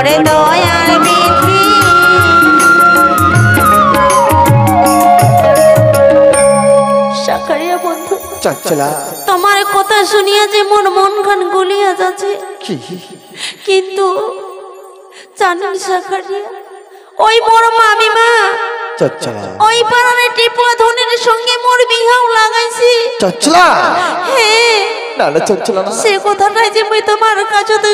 Speaker 2: ওরে দয়ার বিধি সাকারিয়া বন্ধু
Speaker 1: চঞ্চলা
Speaker 2: তোমার কথা শুনিয়া যে মন খান গলিয়া যাচ্ছে
Speaker 1: কি
Speaker 2: কিন্তু জানেন সাকারিয়া ওই বড় মামিমা
Speaker 1: চঞ্চলা
Speaker 2: ওই পাড়ার টিপুয়া ধনের সঙ্গে মোর বিহাও লাগাইছি
Speaker 1: চঞ্চলা
Speaker 2: হ্যাঁ
Speaker 1: না না চঞ্চলা না
Speaker 2: সে কথাটাই যে মুই তোমার কাছে তো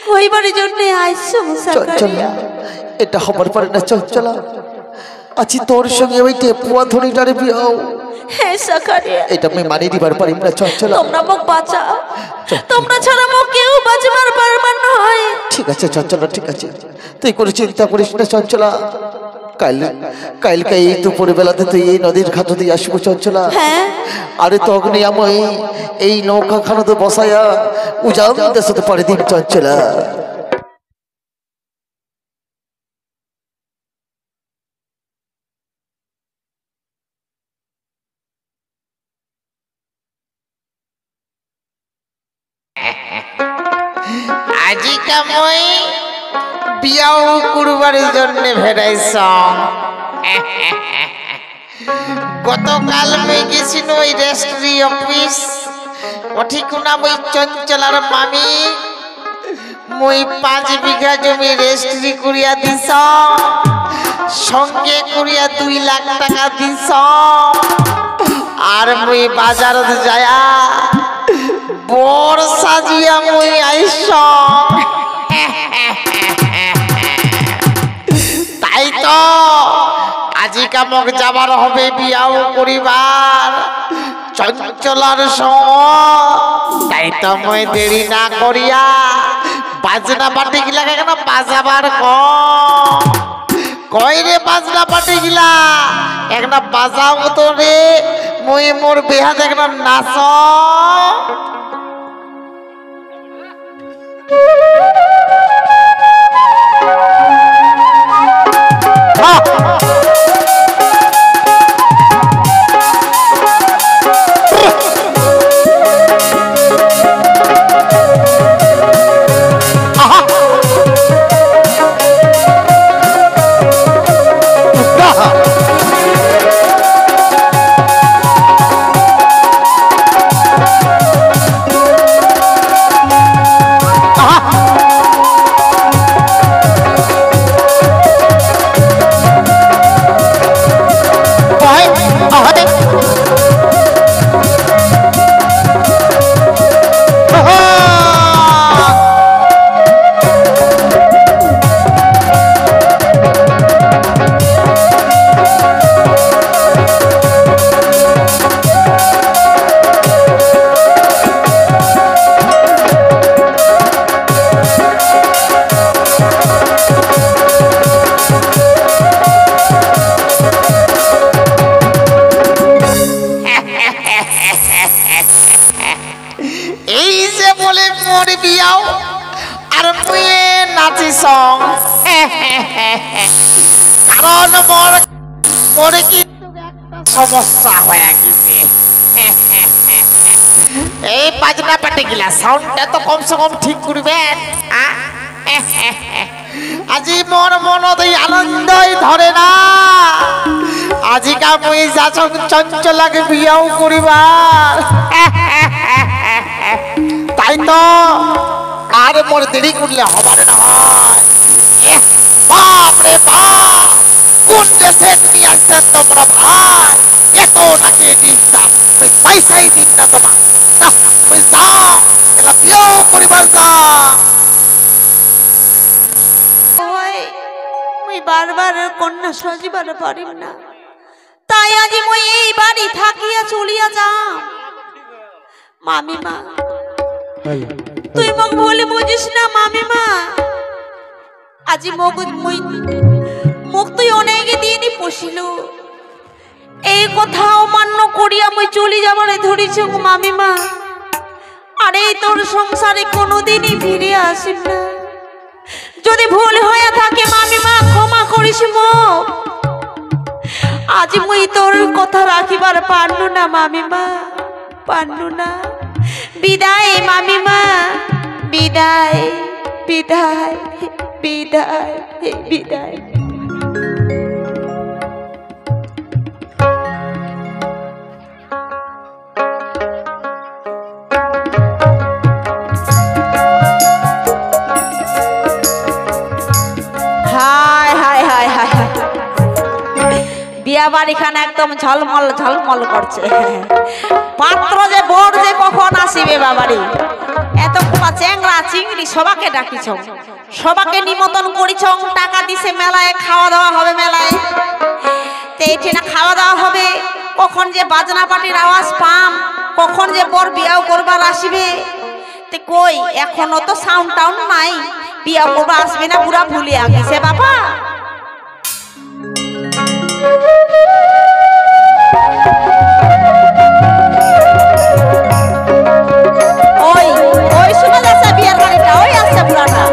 Speaker 2: কইবার জন্য আইছো
Speaker 1: চঞ্চলা
Speaker 2: সাকারিয়া
Speaker 1: এটা হবার পারে না চঞ্চলা আছি তোর সঙ্গে ওই টেপুয়া ধরিটারে বিয়াও
Speaker 2: হ্যাঁ সাকারিয়া
Speaker 1: এটা আমি মানি দিবার পারি না চঞ্চলা
Speaker 2: তোমরা মোক বাঁচাও তোমরা ছাড়া মোক কেউ বাঁচবার পারবার নয়
Speaker 1: ঠিক আছে চঞ্চলা ঠিক আছে তুই কোনো চিন্তা করিস না চঞ্চলা কালকে এই দুপুর বেলাতে তুই এই নদীর ঘাট দিয়ে আসবো চঞ্চলা
Speaker 2: হ্যাঁ
Speaker 1: আরে তখনই আমি এই নৌকা খানাতে বসাইয়া উজাম দেশতে পারি দিন চঞ্চলা
Speaker 4: আজিকা মই বিয়াও করবার জন্য ভেড়াইছ গতকাল মই গেছিল ওই রেজিস্ট্রি অফিস ওঠিকুনা মই চঞ্চলার মামি মই 5 বিঘা জমি রেজিস্ট্রি করিয়া দিছ সঙ্গে করিয়া 2 লাখ টাকা দিছ আর মই বাজারত যায়া বড় সাজিয়া মই আইস তাই তো আজিকা মোক যাবার হবে বিয়াও করিবার চঞ্চলার সঙ্গ তাই তো মই দেরি না করিয়া বাজনা পাটি গিলা কেন বাজাবার কই রে বাজনা পাটি গিলা একটা বাজাও তো রে মই মোর বেহা দেখনা নাচ কারণ মোরে কিন্তু একটা সমস্যা হয়ে গেছে এই বাজনা পাটে গিলা সাউন্ডটা তো কমসে কম ঠিক করবেন আজি মোর মনত এই আনন্দই ধরে না আজিকা মুই যা চঞ্চলাকে বিয়াও করিবার তাই তো আর মোর দেরি করলে হবার নয় বাপ রে বাপ কোন দেশে নিয়ে আসছেন তোমরা ভাই এত নাকি ডিস্টার্ব পয়সাই দিন না তোমার যাও এলা বিয়াও করিবার যাও
Speaker 2: মুই বারবার কন্যা সজিবার পারিম না তাই আজি মুই এই বাড়ি থাকিয়া চলিয়া যাম মামিমা তুই মোক ভুলে বুঝিস না মামিমা আজি মোক তুই অনেক দিনই পশিল এই কথা অমান্য করিয়া মুই চলি যাবারে ধরিছ মামিমা আরে তোর সংসারে কোনোদিনই ফিরে আসিম না যদি ভুল হয়ে থাকে মামিমা ক্ষমা করিস মোক আজ মুই তোর কথা রাখিবার পারলু না মামিমা পারলু না বিদায় মামিমা বিদায় বিদায় বিদায়, বিদায়। হায় হায় হায় হায় হায়, বিয়া বাড়িখানে একদম ঝলমল ঝলমল করছে। পাত্র যে বর যে কখন আসিবে বাবারি, এতগুলা চেংড়া চিংড়ি সবাকে ডাকিছ, সবাকে নিমন্ত্রণ করিছ, টাকা দিছে মেলায়, খাওয়া দাওয়া হবে মেলায়। তো এটি না খাওয়া দাওয়া হবে, কখন যে বাজনা পাটির আওয়াজ পাম, কখন যে বর বিয়াও করবার আসিবে। তে কই এখনো তো সাউন্ড টাউন নাই, বিয়া করবা আসবে না পুরা ভুলিয়া গেছে বাবা। ওই ওই শোনা যাচ্ছে বিয়ার গাড়িটা, ওই আসছে পুরাটা।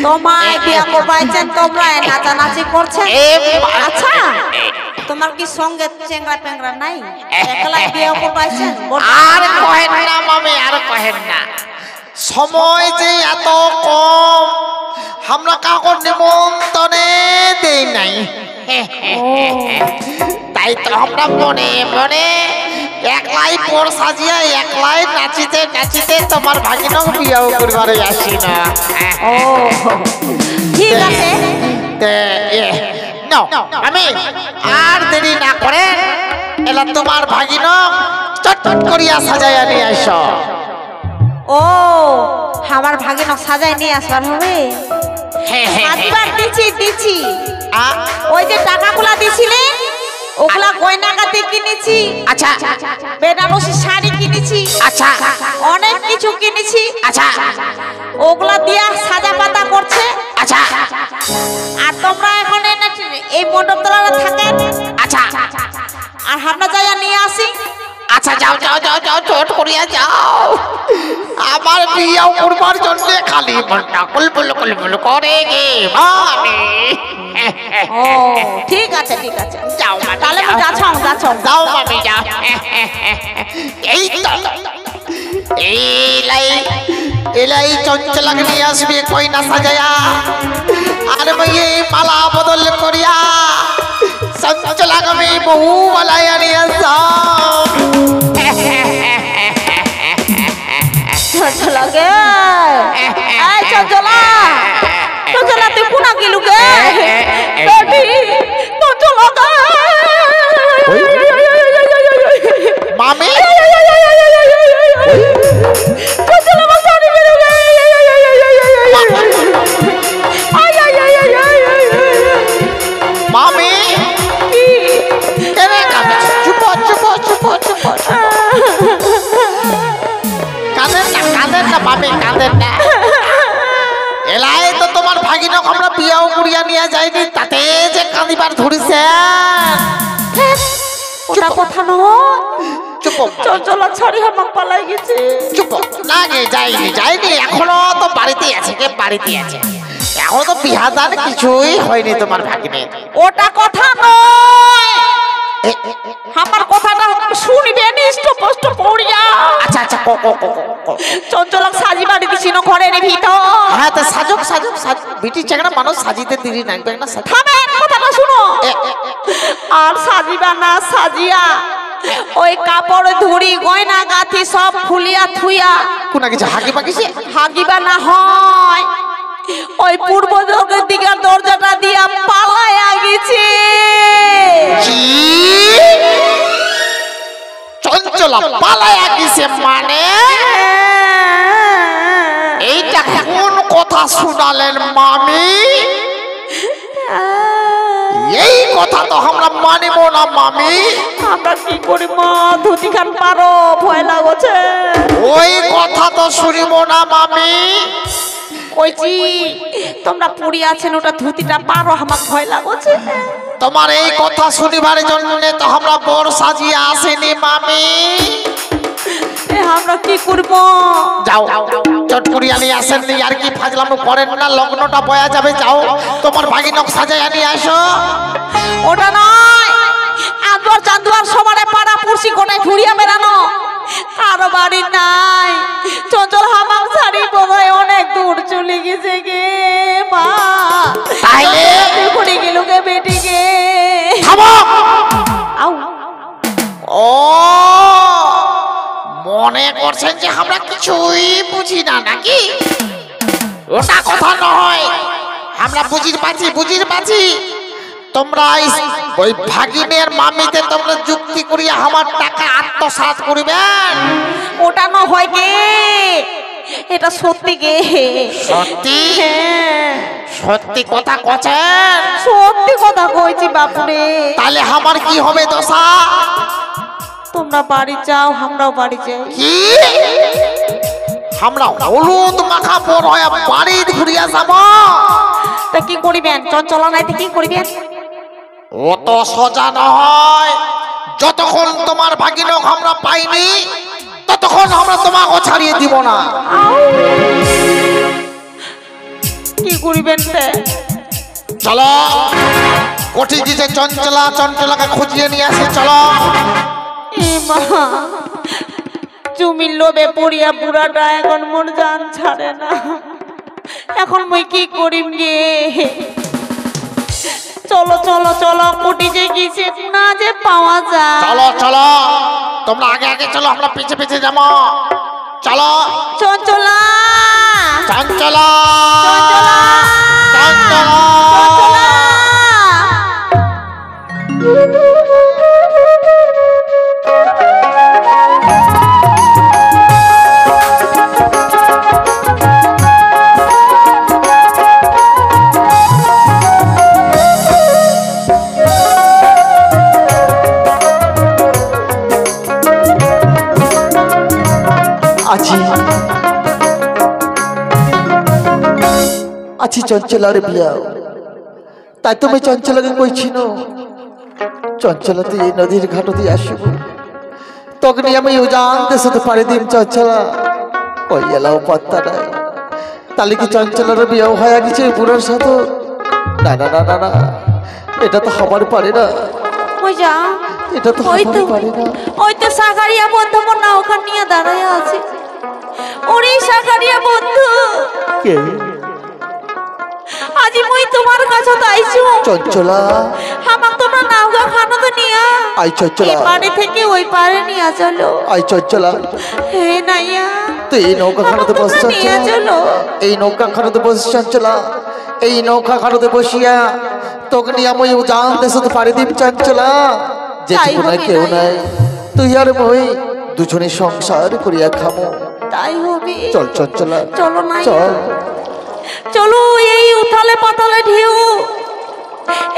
Speaker 2: তোমায় বিয়া করবাইছেন, তোমরা নাচানাচি করছেন। আচ্ছা তোমার কি সঙ্গে চেংড়া পেংড়া নাই, একলাই বিয়া করবাইছেন?
Speaker 4: আর কহেন না মামি, আর কহেন না, সময় যে এত কম, আমরা কাউকে নিমন্ত্রণে দেই নাই। তাই তো আমরা মনে মনে একলাই পর সাজিয়া একলাই নাচিতে নাচিতে তোমার ভাগিনক বিয়াও করবারে আসি না।
Speaker 2: ও ঠিক আছে,
Speaker 4: আমি আর দেরি না করে এলা তোমার ভাগিনক চটচট করিয়া সাজাইয়া নিয়ে আইস।
Speaker 2: ও আমার ভাগিনক সাজাই নিয়ে আসবার হবে। সাজবার দিছি দিছি, ওই যে টাকাগুলা দিছিলে ওগুলা গয়না গাতে কিনেছি।
Speaker 4: আচ্ছা
Speaker 2: বেনারসি শাড়ি কিনেছি।
Speaker 4: আচ্ছা
Speaker 2: অনেক কিছু কিনেছি।
Speaker 4: আচ্ছা
Speaker 2: ওগুলা দিয়া সাজা পাতা করছে।
Speaker 4: আচ্ছা
Speaker 2: আর তোমরা এখন এই মণ্ডপ তলাটা থাকেন।
Speaker 4: আচ্ছা
Speaker 2: আর আমরা যাইয়া নিয়ে আসি।
Speaker 4: আচ্ছা যাও যাও যাও যাও, চট করিয়া যাও। আমার বিয়াও করবার জন্য খালি মনটা কুলবুল কুলবুল করে গে মামি।
Speaker 2: ও ঠিক আছে ঠিক আছে,
Speaker 4: যাও
Speaker 2: তাহলে যাচ্ছ যাচ্ছ,
Speaker 4: যাও মামি যাও। এই তো এলাই এলাই চঞ্চলাকে নিয়ে আসবে কইনা সাজায়া, আর মেয়ে মালা বদল করিয়া চঞ্চলাকে আমি বহু বলাইয়া নিয়ে যাও।
Speaker 2: চঞ্চলা গে, এই চঞ্চলা, চঞ্চলা তুই কোনা গেলু গে? বেবি চঞ্চলা গে,
Speaker 4: মামি
Speaker 2: চঞ্চলা বাসানি গেলু গে।
Speaker 4: মামি কেন কাঁদছ? চুপ চুপ চুপ চুপ, কাঁদেন না কাঁদেন না মামি, কাঁদেন না। এলাই তো তোমার ভাগিনক আমরা বিয়াও করিয়া নিয়ে যাইনি, তাতে যে কাঁদিবার ধরিছে।
Speaker 2: ওটা কথা নয়,
Speaker 4: চুপ
Speaker 2: চঞ্চলা ছাড়ি আমার পালাই গেছে।
Speaker 4: চুপ না গে, যাইনি যাইনি, এখনো তো বাড়িতে আছে, কে বাড়িতে আছে, এখনো তো বিহা দান কিছুই হয়নি তোমার ভাগিনের।
Speaker 2: ওটা কথা নয়, আমার কথাটা শুনবে নি স্পষ্ট পড়িয়া।
Speaker 4: আচ্ছা আচ্ছা কো কো কো কো।
Speaker 2: চঞ্চলা সাজি বাড়ি দিছিল ঘরের ভিতর।
Speaker 4: হ্যাঁ তো সাজক সাজক সাজক, বিটি চেংড়া মানুষ সাজিতে দেরি নাই না।
Speaker 2: থামেন, কথাটা শুনো। আর সাজিবা না সাজিয়া ওই কাপড় ধুড়ি গয়না গাথি সব ফুলিয়া থুইয়া
Speaker 4: কোনা কিছু হাগি পাকিছে,
Speaker 2: হাগিবা না হয় ওই পূর্ব জগতের দিকের দরজাটা দিয়া পালায়া গেছে।
Speaker 4: চঞ্চলা পালায়া গেছে মানে এইটা কোন কথা শুনালেন মামি? এই কথা তো আমরা মানিব না মামি।
Speaker 2: আমরা কি করি মা? ধুতি খান পারো, ভয় লাগছে।
Speaker 4: ওই কথা তো শুনিব না মামি।
Speaker 2: কইছি তোমরা পুরি আছেন, ওটা ধুতিটা পারো, আমার ভয় লাগছে।
Speaker 4: তোমার এই কথা শুনিবার জন্য তো আমরা বড় সাজিয়ে আসেনি মামি।
Speaker 2: আমরা কি করব?
Speaker 4: যাও চট করিয়া নিয়ে আসেননি, আর কি ফাজলামো করেন না, লগ্নটা বয়া যাবে। যাও তোমার ভাগিনক সাজাইয়া নিয়ে আসো।
Speaker 2: ওটা নয়, আদর চাঁদুয়ার সবারে পাড়া পুরসি গোটায় ঘুরিয়া বেড়ানো, কারো বাড়ি নাই। চঞ্চল হামাক ছাড়ি বোধহয় অনেক দূর চলে গেছে গে মা।
Speaker 4: তাইলে
Speaker 2: ঘুরে গেল গে বেটি গে।
Speaker 4: থামো।
Speaker 2: আউ
Speaker 4: ও মনে করছেন যে আমরা কিছুই বুঝি না নাকি? ওটা কথা নয়, আমরা বুঝির পাচ্ছি। তোমরা ওই ভাগিনের মামিতে তোমরা যুক্তি করিয়া আমার টাকা আত্মসাৎ করিবেন।
Speaker 2: ওটা না হয় গে, এটা সত্যি গে।
Speaker 4: সত্যি?
Speaker 2: হ্যাঁ
Speaker 4: সত্যি কথা কছেন?
Speaker 2: সত্যি কথা কইছি বাপুরে।
Speaker 4: তাহলে আমার কি হবে দশা?
Speaker 2: তোমরা বাড়ি যাও, আমরাও বাড়ি যাই।
Speaker 4: কি আমরা হলুদ মাখা পর হয়ে বাড়ি ঘুরিয়া যাব?
Speaker 2: তা কি করিবেন? চঞ্চলা নাইতে কি করিবেন?
Speaker 4: অত সোজা নয়। যতক্ষণ তোমার ভাগিনক আমরা পাইনি ততক্ষণ আমরা তোমাকে ছাড়িয়ে দিব না।
Speaker 2: কি করিবেন?
Speaker 4: চলো কোঠি দিতে চঞ্চলাকে খুঁজিয়ে নিয়ে আসি। চলো।
Speaker 2: এ মা, জমির লোভে পড়িয়া বুড়াটা এখন মোর জান ছাড়ে না। এখন মই কি করিম গে? চলো চলো চলো, কোটি যে গেছে না যে পাওয়া যায়।
Speaker 4: চলো তোমরা আগে চলো, আমরা পিছে যাবো। চলো।
Speaker 2: চঞ্চলা
Speaker 4: চঞ্চলা
Speaker 2: চঞ্চলা
Speaker 4: চঞ্চলা
Speaker 2: চঞ্চলা।
Speaker 1: আছি চঞ্চলার বিয়া, তাই তুমি চঞ্চলাকে কইছিল চঞ্চলা তুই এই নদীর ঘাট দিয়ে আসিব। তখনই আমি উজান দেশে পাড়ি দিম। চঞ্চলা কই এলাও পাত্তা নাই। তাহলে কি চঞ্চলার বিয়াও হয়ে গেছে বুড়ার সাথে? না না না না না, এটা তো হবার পারে না।
Speaker 2: ওই যা,
Speaker 1: এটা তো
Speaker 2: ওই তো
Speaker 1: হবার পারে না।
Speaker 2: ওই তো সাগারিয়া বন্ধু মোর না ওখান নিয়ে দাঁড়ায় আছে। ওরে সাগারিয়া বন্ধু,
Speaker 1: কে?
Speaker 2: আজি মই তোমার কাছে আইছো।
Speaker 1: চঞ্চলা
Speaker 2: আমাক তোমরা নাওগা খানো তো নিয়া।
Speaker 1: আই চঞ্চলা,
Speaker 2: এই পারে থেকে ওই পারে নিয়ে চলো।
Speaker 1: আই চঞ্চলা,
Speaker 2: হে নাইয়া
Speaker 1: তুই এই নৌকা খানাতে বস
Speaker 2: নিয়ে
Speaker 1: চঞ্চলা।
Speaker 2: চলো।
Speaker 1: এই নৌকা খানাতে বস চঞ্চলা। এই নৌকা খানাতে বসিয়া তোকে নিয়ে আমি উজান দেশে পাড়ি দিম। চঞ্চলা যেটুকু নাই কেউ নাই, তুই আর মই দুজনে সংসার করিয়া খামো।
Speaker 2: তাই হবে।
Speaker 1: চল চঞ্চলা,
Speaker 2: চলো না,
Speaker 1: চল।
Speaker 2: চলো। এই উথালে পাতালে ঢেউ,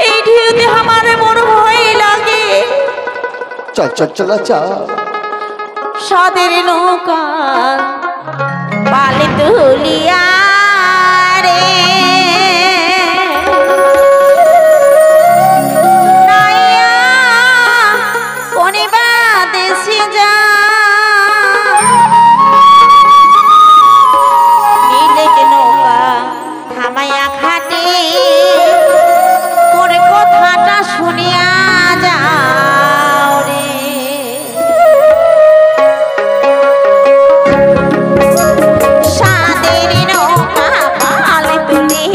Speaker 2: এই ঢেউতে আমারে বড় ভয় লাগে।
Speaker 1: চল চঞ্চলা চল।
Speaker 2: সাদের নৌকা পালে তুলিয়া রে নাইয়া কোনিবা দেশে যা। নীলে নৌকা থামাইয়া ঘাটে পরে কথাটা শুনিয়া যাও রে। সাদের নৌকা পালে তুলিয়া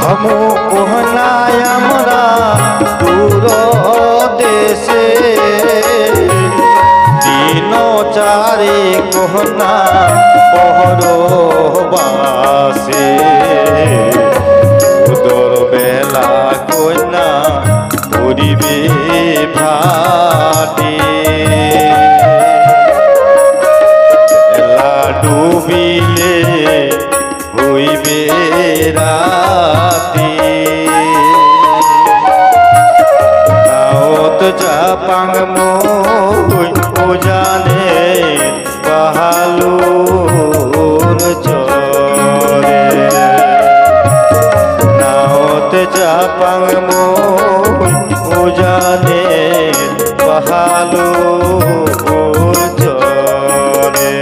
Speaker 3: আমু কোহনায় আমরা দূর দেশে দিন চারি কোহনা পহরবাসে উদর বেলা কন্যা করিবে ভাটি বেলা ডুবিলে হইবে রাতি নাওত জাপাং মই ও জানে বাহালুর চরে নাওত জাপাং মই ও জানে বাহালুর চরে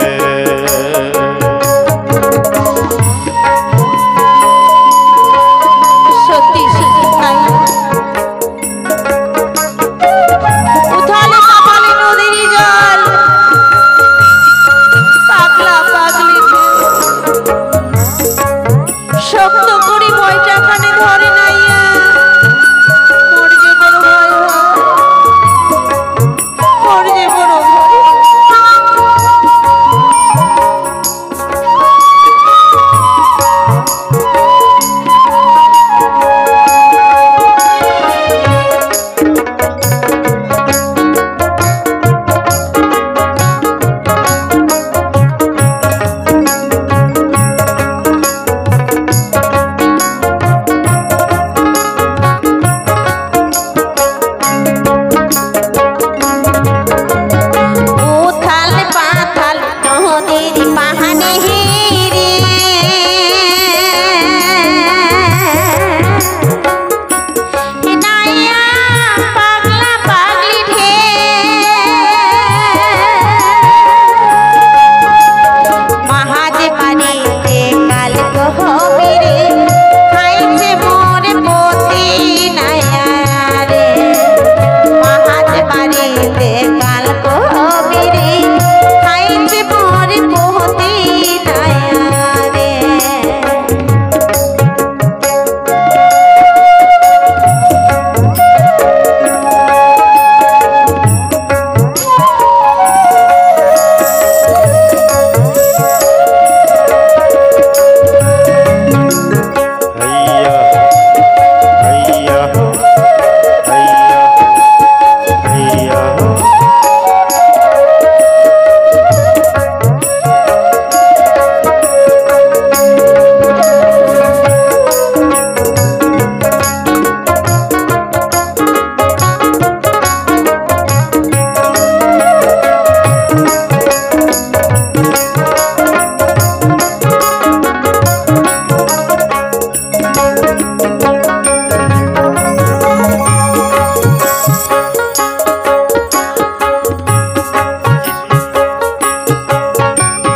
Speaker 2: সত্যি সত্যি তাই উথালে কাপালে নদীর জল পাগলা পাগলি শক্ত করে বইটা খানে ধরে নাইয়া মোর যে বড় ভয় হয় মোর যে বড় ভয় উথাল পাথাল নদীর পাহাড়ে হিরে নাইয়া পাগলা পাগলি ঢে মহাজ বাড়িতে কাল গহবিরে খাইছে মোর পতি নাইয়া রে মহাজ বাড়িতে কাল গহবিরে খাইছে মোর পতি নাইয়া রে
Speaker 3: हैया हैया हो हैया हैया हो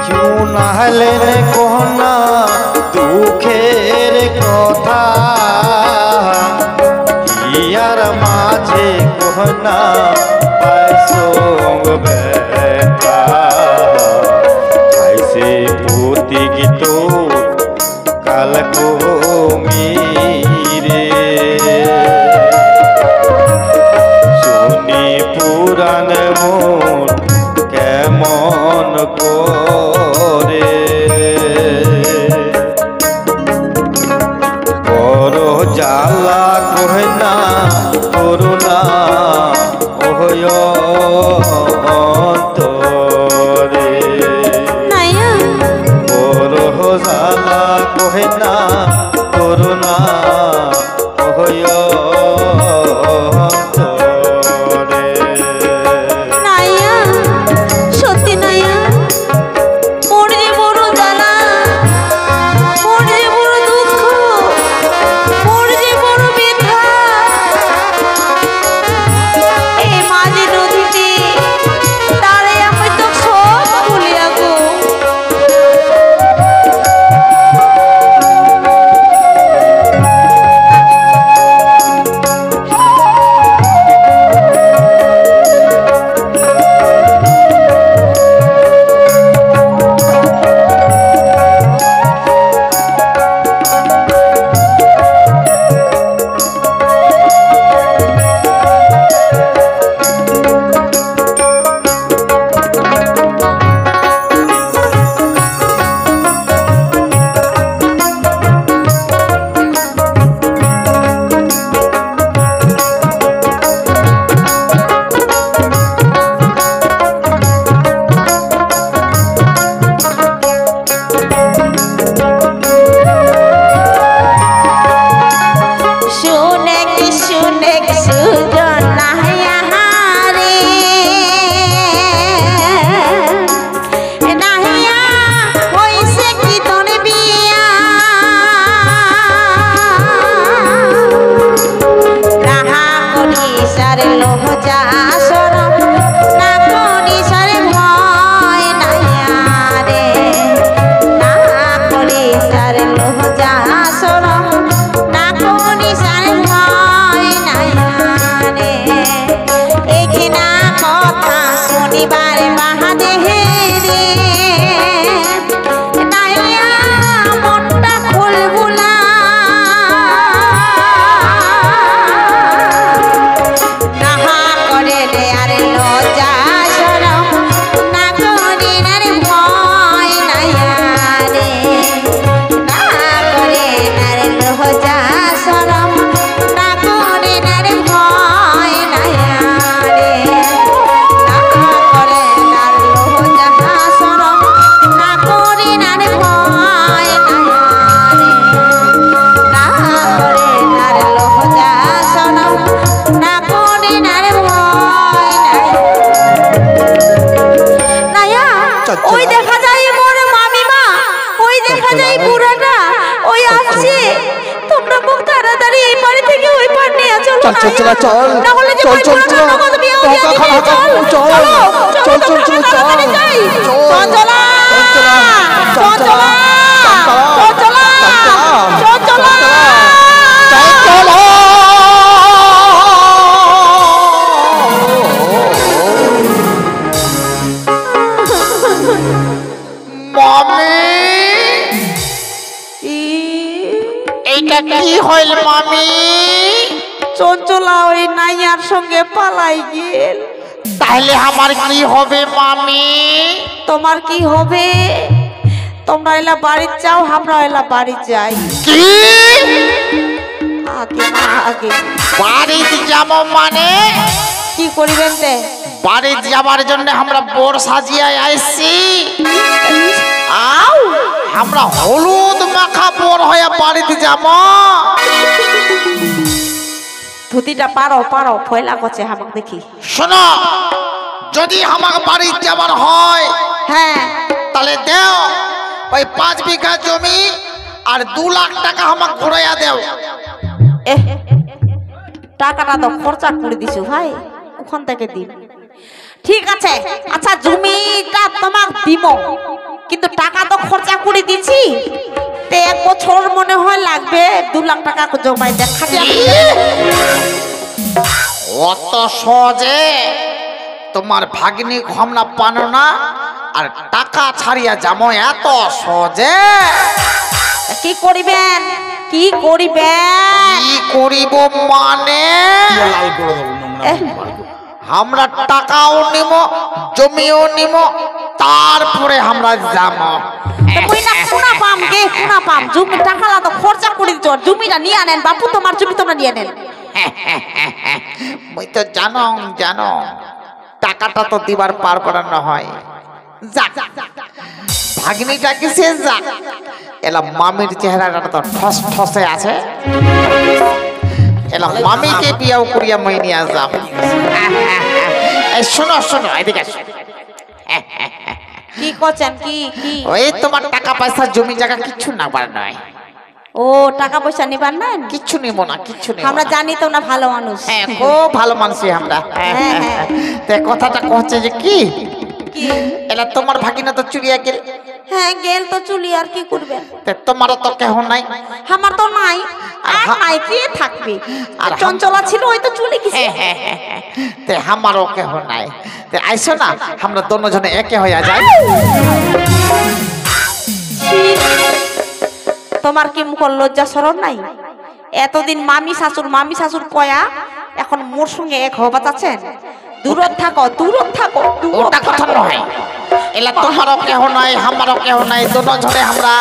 Speaker 3: চুনাহলেন কোহনা দুঃখের কথা ইয়ার মাঝে কোহনা পাইসঙ্গ ব্যথা আইসে পুতি গীত কাল কমিরে শুনি পুরাণ মন কেমন করে বড় জ্বালা কহনা করুণা ওহয় অন্তরে
Speaker 2: নাইয়া
Speaker 3: বড় জ্বালা কহনা করুণা ওহয় অন্তরে
Speaker 2: নাইয়া সত্যি নাইয়া মোর যে বড় জ্বালা মোর যে বড় দুঃখ মোর যে বড় ব্যথা এই মাঝে নদীতে তারে আমি তো সব ভুলিয়া গো
Speaker 1: চল চল চল চল
Speaker 2: না হলে যে
Speaker 1: চল চল চল
Speaker 2: নগদ বিয়ে দিয়ে
Speaker 1: টাকা
Speaker 2: দিবে,
Speaker 1: খাওয়া
Speaker 2: চল
Speaker 1: চল চল চল চল চল
Speaker 2: চঞ্চলা চঞ্চলা চঞ্চলা চঞ্চলা
Speaker 4: মামি এইটা কি হইল মামি?
Speaker 2: চঞ্চলা ওই নাইয়ার সঙ্গে পালাই গেল।
Speaker 4: তাহলে আমার কি হবে মামি?
Speaker 2: তোমার কি হবে? তোমরা এলা বাড়ি যাও, আমরা এলা বাড়ি যাই।
Speaker 4: কি
Speaker 2: আগে না আগে
Speaker 4: বাড়িতে যাব মানে?
Speaker 2: কি করিবেন তে?
Speaker 4: বাড়ি যাবার জন্য আমরা বোর সাজিয়ে আইছি।
Speaker 2: আও
Speaker 4: আমরা হলুদ মাখা বোর হয়ে বাড়িতে যাব।
Speaker 2: ধুতিটা পারো পারো ফয়লা করছে আমাকে দেখি।
Speaker 4: শোনো, যদি আমাকে বাড়ি যাবার হয়
Speaker 2: হ্যাঁ
Speaker 4: তাহলে দেও ওই 5 বিঘা জমি আর 2 লাখ টাকা আমাকে ঘুরাইয়া দেও।
Speaker 2: এহ টাকাটা তো খরচা করে দিছো ভাই, ওখান থেকে দিন। ঠিক আছে, আচ্ছা জমিটা তোমাক দিব, কিন্তু টাকা তো খরচা করে দিছি। তে 1 বছর মনে হয় লাগবে 2 লাখ টাকা জমাই দেখা
Speaker 4: অত সহজে তোমার ভাগ্নি ক্ষমনা পানো না, আর টাকা ছাড়িয়া যাবো এত সহজে?
Speaker 2: কি করিবেন কি করিবেন?
Speaker 4: কি করিব মানে?
Speaker 2: এহ,
Speaker 4: আমরা টাকাও নিব, জমিও নিব, তারপরে আমরা যাব।
Speaker 2: তা কই না কোনা পাম গে কোনা পাম? জমি টাকালা তো খরচা করে দিছো, জমিটা নিয়ে আনেন বাপু, তোমার জমি তোমরা নিয়ে নেন।
Speaker 4: মুই তো জানো টাকাটা তো দিবার পার করানো হয়। যাক, ভাগ্নিটা কিসে যাক, এলা মামির চেহারাটা তো ঠস ঠসে আছে, এলা মামিকে বিয়াও করিয়া মই নিয়ে যাব। এই শোনো শোনো, এদিকে আসো।
Speaker 2: কি করছেন? কি কি?
Speaker 4: ওই তোমার টাকা পয়সা জমি জায়গা কিচ্ছু না বার নয়।
Speaker 2: ও টাকা পয়সা নিবার নেন?
Speaker 4: কিচ্ছু নিব না, কিচ্ছু নিব
Speaker 2: আমরা
Speaker 4: না।
Speaker 2: জানি তোমরা ভালো মানুষ।
Speaker 4: হ্যাঁ, খুব ভালো মানুষই আমরা।
Speaker 2: হ্যাঁ, হ্যাঁ।
Speaker 4: তে কথাটা কচ্ছে যে কি,
Speaker 2: কি?
Speaker 4: এলা তোমার ভাগিনা তো চুরিয়া গেল,
Speaker 2: হ্যাঁ গেল তো চুলি, আর কি করবেন?
Speaker 4: তে তোমারও তো কেহ নাই।
Speaker 2: আমার তো নাই, আর নাই কে থাকবে?
Speaker 4: আর
Speaker 2: চঞ্চলা ছিল ওই তো চুলি গেছে।
Speaker 4: তে আমারও কেহ নাই। তে আইসো না, আমরা দোনোজনে একে হইয়া যাই।
Speaker 2: তোমার কি মুখ লজ্জা শরম নাই? এতদিন মামি শাশুর কয়া, এখন মোর সঙ্গে এক হবা চাচ্ছেন? দূরত থাকো দূরত থাকো।
Speaker 4: ওটা কথা নয়, এলা তোমারও কেহ নাই, আমারও কেহ নাই, দোনোজনে আমরা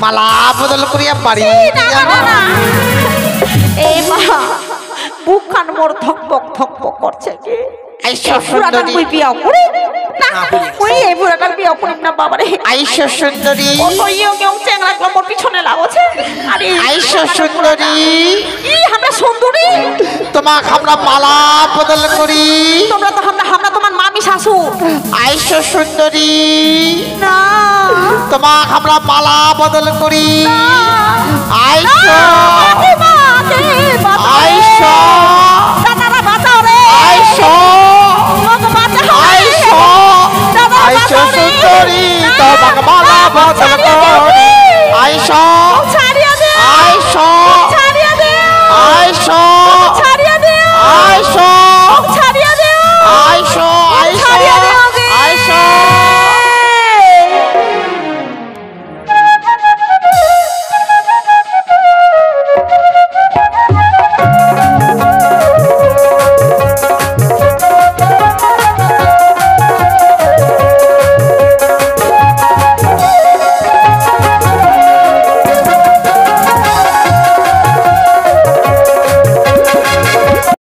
Speaker 4: মালা বদল করিয়া বাড়ি যাব।
Speaker 2: এই মা বুক খান মোর ধকপক ধকপক করছে কি?
Speaker 4: আইসো
Speaker 2: পুরাটা
Speaker 4: সুন্দরী,
Speaker 2: কই বিয়া করে না, কই এই পুরাটা বিয়া করিম না বাবারে।
Speaker 4: আইসো সুন্দরী,
Speaker 2: ও কইও কেউ চেং রাখলো মোর পিছনে লাগছে। আরে
Speaker 4: আইসো সুন্দরী,
Speaker 2: কি আমরা সুন্দরী?
Speaker 4: তোমাকে আমরা মালা বদল করি।
Speaker 2: তোমরা তো আমরা তোমার মামি শাশুড়
Speaker 4: আইসো সুন্দরী,
Speaker 2: না।
Speaker 4: তোমাকে আমরা মালা বদল করি।